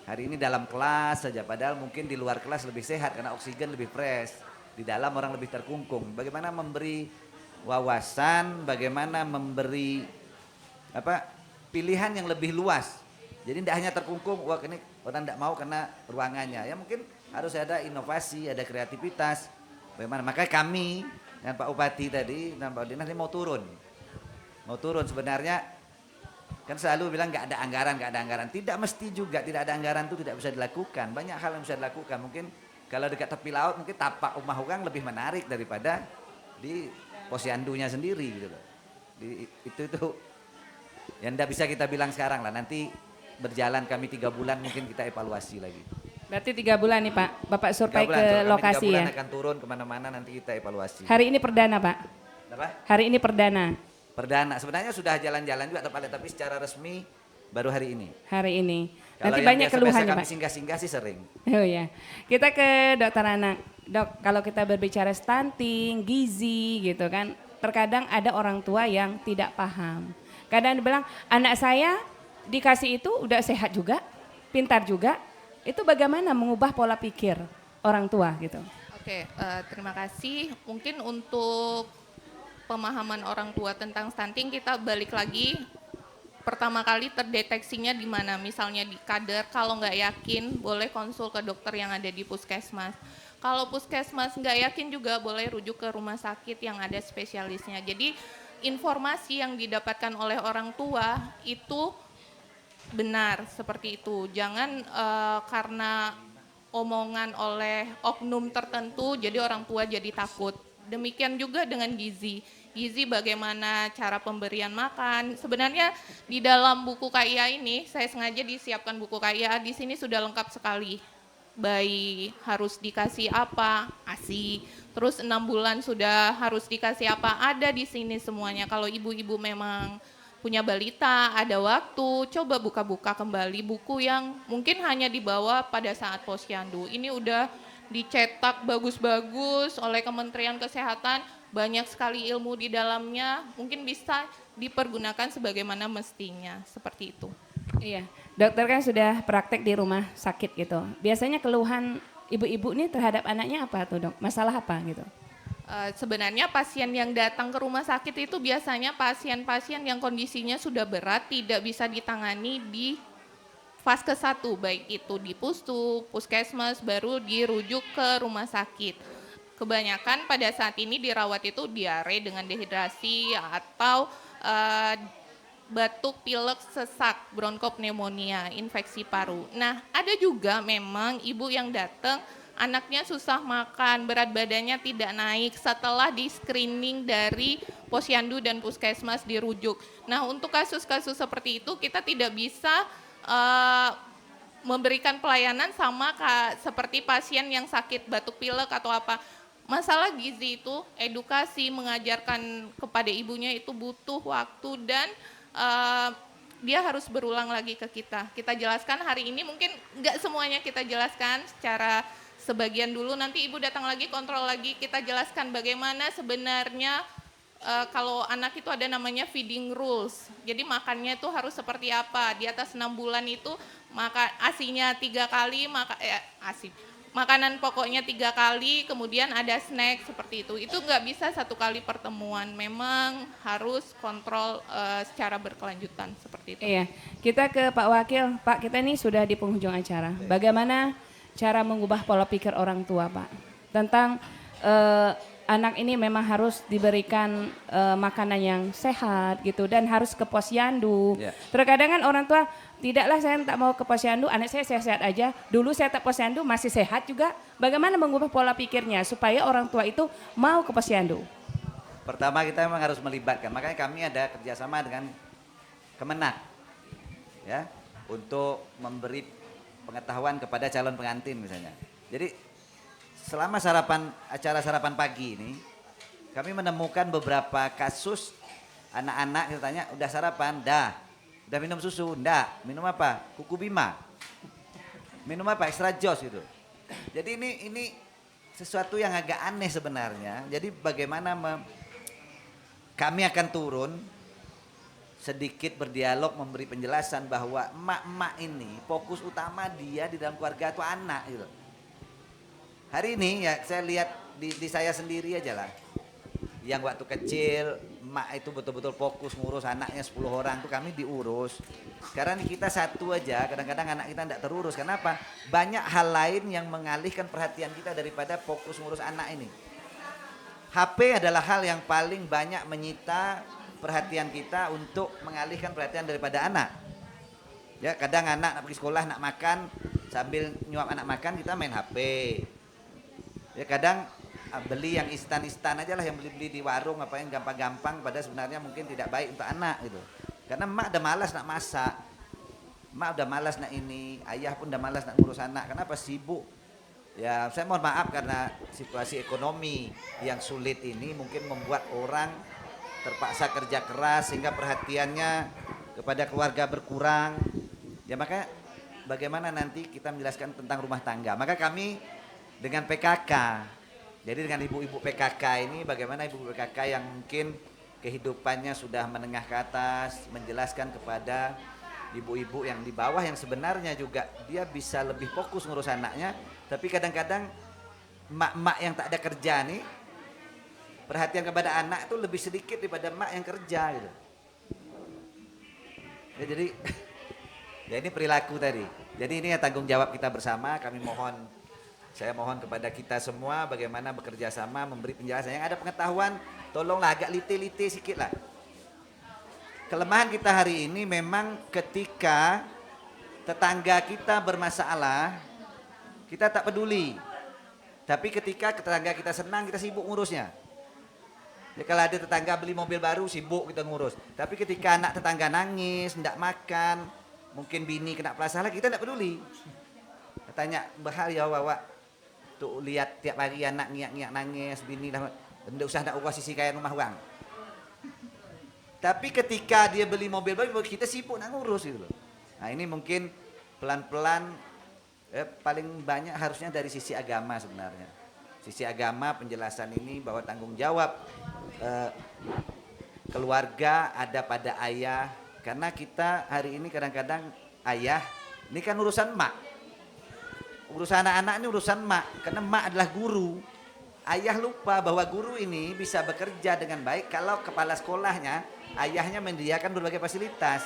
[SPEAKER 4] hari ini dalam kelas saja, padahal mungkin di luar kelas lebih sehat karena oksigen lebih fresh. Di dalam orang lebih terkungkung. Bagaimana memberi wawasan, bagaimana memberi pilihan yang lebih luas. Jadi tidak hanya terkungkung, ini orang tidak mau karena ruangannya. Ya mungkin harus ada inovasi, ada kreativitas. Bagaimana? Makanya kami dengan Pak Bupati tadi dan Pak Dinas ini mau turun. Mau turun sebenarnya kan selalu bilang nggak ada anggaran. Tidak mesti juga, tidak ada anggaran itu tidak bisa dilakukan. Banyak hal yang bisa dilakukan. Mungkin kalau dekat tepi laut mungkin tapak rumah orang lebih menarik daripada di Posyandunya sendiri gitu loh. Itu yang tidak bisa kita bilang sekarang lah. Nanti berjalan kami 3 bulan mungkin kita evaluasi lagi.
[SPEAKER 3] Berarti 3 bulan nih Pak, Bapak survei ke lokasi
[SPEAKER 4] 3 bulan
[SPEAKER 3] ya?
[SPEAKER 4] akan turun kemana-mana nanti kita evaluasi.
[SPEAKER 3] Hari ini perdana Pak?
[SPEAKER 4] Apa?
[SPEAKER 3] Hari ini perdana?
[SPEAKER 4] Perdana, sebenarnya sudah jalan-jalan juga tapi secara resmi baru hari ini.
[SPEAKER 3] Hari ini.
[SPEAKER 4] Kalau
[SPEAKER 3] Nanti
[SPEAKER 4] yang
[SPEAKER 3] banyak
[SPEAKER 4] biasa-biasa
[SPEAKER 3] keluhan ya
[SPEAKER 4] kami
[SPEAKER 3] Pak?
[SPEAKER 4] singgah-singgah sih sering.
[SPEAKER 3] Oh ya, kita ke dokter anak. Dok, kalau kita berbicara stunting, gizi gitu kan, terkadang ada orang tua yang tidak paham. Kadang dibilang, anak saya dikasih itu udah sehat juga, pintar juga. Itu bagaimana mengubah pola pikir orang tua gitu?
[SPEAKER 6] Oke, terima kasih. Mungkin untuk pemahaman orang tua tentang stunting kita balik lagi. Pertama kali terdeteksinya di mana? Misalnya di kader, kalau nggak yakin boleh konsul ke dokter yang ada di puskesmas. Kalau puskesmas nggak yakin juga boleh rujuk ke rumah sakit yang ada spesialisnya. Jadi informasi yang didapatkan oleh orang tua itu benar seperti itu. Jangan karena omongan oleh oknum tertentu jadi orang tua jadi takut. Demikian juga dengan gizi. Gizi bagaimana cara pemberian makan. Sebenarnya di dalam buku KIA ini saya sengaja disiapkan buku KIA, di sini sudah lengkap sekali. Bayi harus dikasih apa, ASI. Terus 6 bulan sudah harus dikasih apa, ada di sini semuanya. Kalau ibu-ibu memang punya balita, ada waktu, coba buka-buka kembali buku yang mungkin hanya dibawa pada saat Posyandu. Ini udah dicetak bagus-bagus oleh Kementerian Kesehatan, banyak sekali ilmu di dalamnya, mungkin bisa dipergunakan sebagaimana mestinya, seperti itu.
[SPEAKER 3] Iya, Dokter kan sudah praktek di rumah sakit gitu. Biasanya keluhan ibu-ibu nih terhadap anaknya apa tuh dok? Masalah apa gitu?
[SPEAKER 6] Sebenarnya pasien yang datang ke rumah sakit itu biasanya pasien-pasien yang kondisinya sudah berat, tidak bisa ditangani di fase 1, baik itu di puskesmas, baru dirujuk ke rumah sakit. Kebanyakan pada saat ini dirawat itu diare dengan dehidrasi atau batuk, pilek, sesak, bronkopneumonia, infeksi paru. Nah, ada juga memang ibu yang datang anaknya susah makan, berat badannya tidak naik setelah di screening dari posyandu dan puskesmas dirujuk. Nah, untuk kasus-kasus seperti itu kita tidak bisa memberikan pelayanan sama seperti pasien yang sakit batuk pilek atau apa. Masalah gizi itu edukasi mengajarkan kepada ibunya itu butuh waktu dan dia harus berulang lagi ke kita. Kita jelaskan hari ini mungkin nggak semuanya kita jelaskan secara sebagian dulu, nanti ibu datang lagi kontrol lagi, kita jelaskan bagaimana sebenarnya kalau anak itu ada namanya feeding rules. Jadi makannya itu harus seperti apa, di atas 6 bulan itu asinya 3 kali, makanan pokoknya 3 kali, kemudian ada snack seperti itu. Itu nggak bisa 1 kali pertemuan, memang harus kontrol secara berkelanjutan seperti itu.
[SPEAKER 3] Iya, kita ke Pak Wakil. Pak, kita ini sudah di penghujung acara. Bagaimana cara mengubah pola pikir orang tua, Pak, tentang anak ini memang harus diberikan makanan yang sehat gitu dan harus ke posyandu.
[SPEAKER 4] Yeah.
[SPEAKER 3] Terkadang kan orang tua, tidaklah saya tak mau ke posyandu, anak saya sehat-sehat aja. Dulu saya tak posyandu masih sehat juga. Bagaimana mengubah pola pikirnya supaya orang tua itu mau ke posyandu?
[SPEAKER 4] Pertama kita memang harus melibatkan, makanya kami ada kerjasama dengan Kemenak, ya, untuk memberi pengetahuan kepada calon pengantin misalnya. Jadi selama acara sarapan pagi ini, kami menemukan beberapa kasus anak-anak kita tanya, udah sarapan? Dah. Udah minum susu? Ndak. Minum apa? Kuku Bima. Minum apa? Extra Joss gitu. Jadi ini sesuatu yang agak aneh sebenarnya. Jadi bagaimana kami akan turun sedikit berdialog, memberi penjelasan bahwa emak-emak ini fokus utama dia di dalam keluarga itu anak gitu. Hari ini ya saya lihat di saya sendiri aja lah. Yang waktu kecil emak itu betul-betul fokus ngurus anaknya 10 orang tuh kami diurus. Sekarang kita satu aja, kadang-kadang anak kita tidak terurus. Kenapa? Banyak hal lain yang mengalihkan perhatian kita daripada fokus ngurus anak ini. HP adalah hal yang paling banyak menyita perhatian kita untuk mengalihkan perhatian daripada anak. Ya, kadang anak nak pergi sekolah, nak makan, sambil nyuap anak makan kita main HP. Ya, kadang beli yang instan-instan aja lah, yang beli-beli di warung apa yang gampang-gampang, pada sebenarnya mungkin tidak baik untuk anak gitu. Karena emak udah malas nak masak, emak udah malas nak ini, ayah pun udah malas nak ngurus anak. Kenapa? Sibuk. Ya, saya mohon maaf karena situasi ekonomi yang sulit ini mungkin membuat orang terpaksa kerja keras sehingga perhatiannya kepada keluarga berkurang. Ya, makanya bagaimana nanti kita menjelaskan tentang rumah tangga. Maka kami dengan PKK, jadi dengan ibu-ibu PKK ini, bagaimana ibu-ibu PKK yang mungkin kehidupannya sudah menengah ke atas, menjelaskan kepada ibu-ibu yang di bawah yang sebenarnya juga dia bisa lebih fokus ngurus anaknya, tapi kadang-kadang emak-emak yang tak ada kerja nih, perhatian kepada anak itu lebih sedikit daripada emak yang kerja gitu. Ya, jadi ya ini perilaku tadi. Jadi ini ya tanggung jawab kita bersama. Saya mohon kepada kita semua bagaimana bekerja sama memberi penjelasan. Yang ada pengetahuan tolonglah agak lite-lite sikit lah. Kelemahan kita hari ini memang ketika tetangga kita bermasalah, kita tak peduli. Tapi ketika tetangga kita senang, kita sibuk ngurusnya. Ya, kalau ada tetangga beli mobil baru, sibuk kita ngurus. Tapi ketika anak tetangga nangis, tidak makan, mungkin bini kena masalah, kita tidak peduli. Tanya, bahaya wawa, tuh lihat tiap hari anak ngiak-ngiak nangis, bini dah, tidak usah nak urus sisi kayak rumah orang. Tapi ketika dia beli mobil baru, kita sibuk nak ngurus gitu loh. Nah, ini mungkin pelan-pelan, paling banyak harusnya dari sisi agama sebenarnya. Sisi agama penjelasan ini bahwa tanggung jawab keluarga ada pada ayah, karena kita hari ini kadang-kadang ayah, ini kan urusan mak. Urusan anak-anak ini urusan mak, karena mak adalah guru. Ayah lupa bahwa guru ini bisa bekerja dengan baik kalau kepala sekolahnya, ayahnya menyediakan berbagai fasilitas.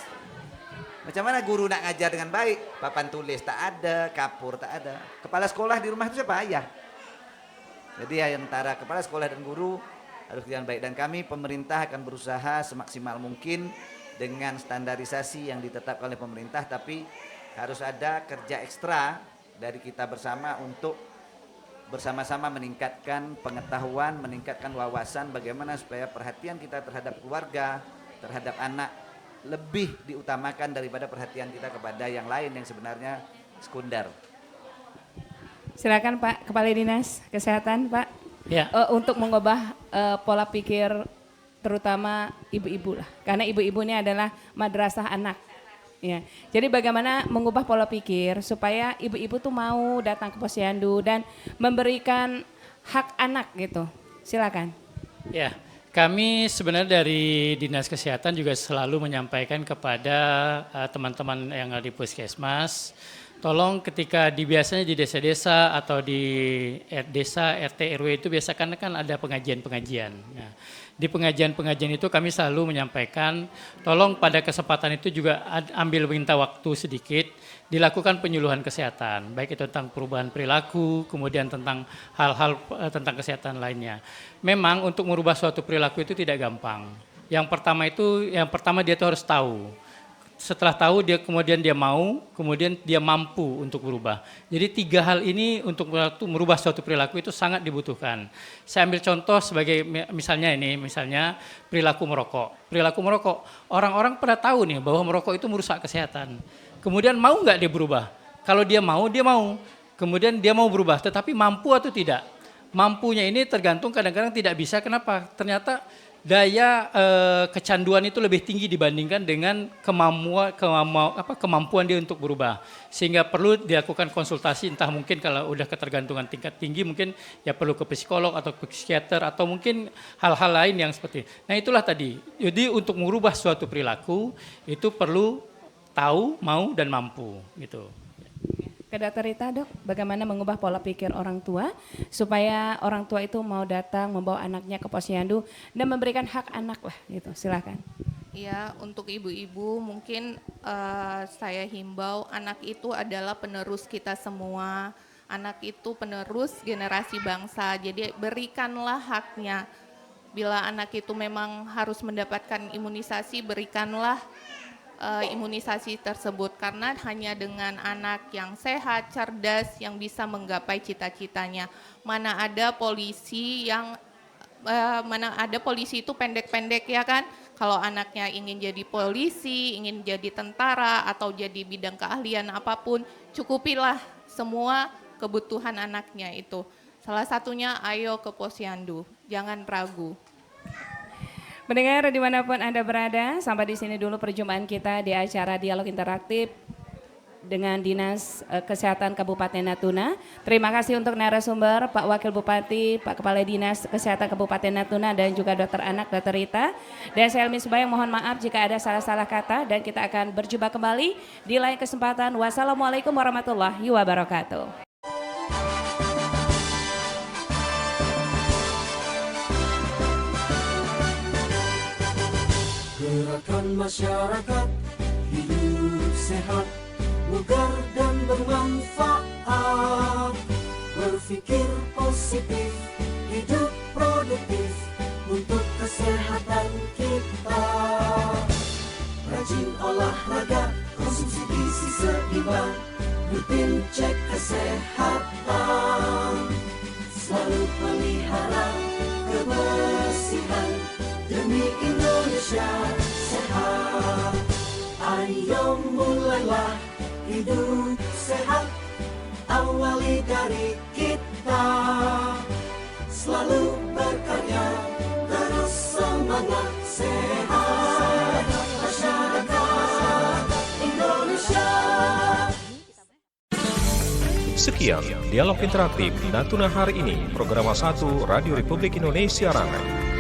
[SPEAKER 4] Macam mana guru nak ngajar dengan baik? Papan tulis tak ada, kapur tak ada. Kepala sekolah di rumah itu siapa? Ayah. Jadi antara kepala sekolah dan guru harus dengan baik. Dan kami pemerintah akan berusaha semaksimal mungkin dengan standarisasi yang ditetapkan oleh pemerintah. Tapi harus ada kerja ekstra dari kita bersama untuk bersama-sama meningkatkan pengetahuan, meningkatkan wawasan bagaimana supaya perhatian kita terhadap keluarga, terhadap anak lebih diutamakan daripada perhatian kita kepada yang lain yang sebenarnya sekunder.
[SPEAKER 3] Silakan Pak Kepala Dinas Kesehatan, Pak.
[SPEAKER 5] Ya.
[SPEAKER 3] Untuk mengubah pola pikir terutama ibu-ibu lah. Karena ibu-ibu ini adalah madrasah anak. Ya. Jadi bagaimana mengubah pola pikir supaya ibu-ibu tuh mau datang ke Posyandu dan memberikan hak anak gitu. Silakan.
[SPEAKER 5] Ya. Kami sebenarnya dari Dinas Kesehatan juga selalu menyampaikan kepada teman-teman yang ada di Puskesmas, tolong ketika biasanya di desa-desa atau di desa RT RW itu biasakan kan ada pengajian-pengajian. Nah, di pengajian-pengajian itu kami selalu menyampaikan, tolong pada kesempatan itu juga ambil minta waktu sedikit, dilakukan penyuluhan kesehatan, baik itu tentang perubahan perilaku, kemudian tentang hal-hal tentang kesehatan lainnya. Memang untuk merubah suatu perilaku itu tidak gampang. Yang pertama dia tuh harus tahu. Setelah tahu kemudian dia mau, kemudian dia mampu untuk berubah. Jadi 3 hal ini untuk merubah suatu perilaku itu sangat dibutuhkan. Saya ambil contoh sebagai misalnya perilaku merokok. Perilaku merokok, orang-orang pada tahu nih bahwa merokok itu merusak kesehatan. Kemudian mau nggak dia berubah? Kalau dia mau, kemudian dia mau berubah, tetapi mampu atau tidak? Mampunya ini tergantung kadang-kadang tidak bisa, kenapa? Ternyata daya kecanduan itu lebih tinggi dibandingkan dengan kemampuan dia untuk berubah. Sehingga perlu dilakukan konsultasi, entah mungkin kalau udah ketergantungan tingkat tinggi mungkin ya perlu ke psikolog atau ke psikiater atau mungkin hal-hal lain yang seperti itu. Nah itulah tadi, jadi untuk merubah suatu perilaku itu perlu tahu, mau, dan mampu gitu.
[SPEAKER 3] Ke Dr. Rita, Dok, bagaimana mengubah pola pikir orang tua supaya orang tua itu mau datang membawa anaknya ke Posyandu dan memberikan hak anak lah gitu. Silakan.
[SPEAKER 6] Ya, untuk ibu-ibu mungkin saya himbau anak itu adalah penerus kita semua. Anak itu penerus generasi bangsa. Jadi berikanlah haknya. Bila anak itu memang harus mendapatkan imunisasi, berikanlah imunisasi tersebut, karena hanya dengan anak yang sehat, cerdas yang bisa menggapai cita-citanya. Mana ada polisi itu pendek-pendek ya kan? Kalau anaknya ingin jadi polisi, ingin jadi tentara atau jadi bidang keahlian apapun, cukupilah semua kebutuhan anaknya itu. Salah satunya ayo ke Posyandu, jangan ragu.
[SPEAKER 3] Mendengar dimanapun Anda berada, sampai di sini dulu perjumpaan kita di acara Dialog Interaktif dengan Dinas Kesehatan Kabupaten Natuna. Terima kasih untuk narasumber Pak Wakil Bupati, Pak Kepala Dinas Kesehatan Kabupaten Natuna dan juga Dokter Anak, Dr. Rita. Dan saya Elmi Subayang mohon maaf jika ada salah-salah kata dan kita akan berjumpa kembali di lain kesempatan. Wassalamualaikum warahmatullahi wabarakatuh.
[SPEAKER 2] Gerakan masyarakat hidup sehat, bugar dan bermanfaat. Berpikir positif, hidup produktif untuk kesehatan kita. Rajin olahraga, konsumsi gizi seimbang, rutin cek kesehatan. Selalu pelihara kebersihan demi Indonesia sehat. Ayo mulailah hidup sehat, awali dari kita. Selalu berkarya, terus semangat, sehat masyarakat Indonesia.
[SPEAKER 1] Sekian Dialog Interaktif Natuna hari ini, Program 1 Radio Republik Indonesia Rangai.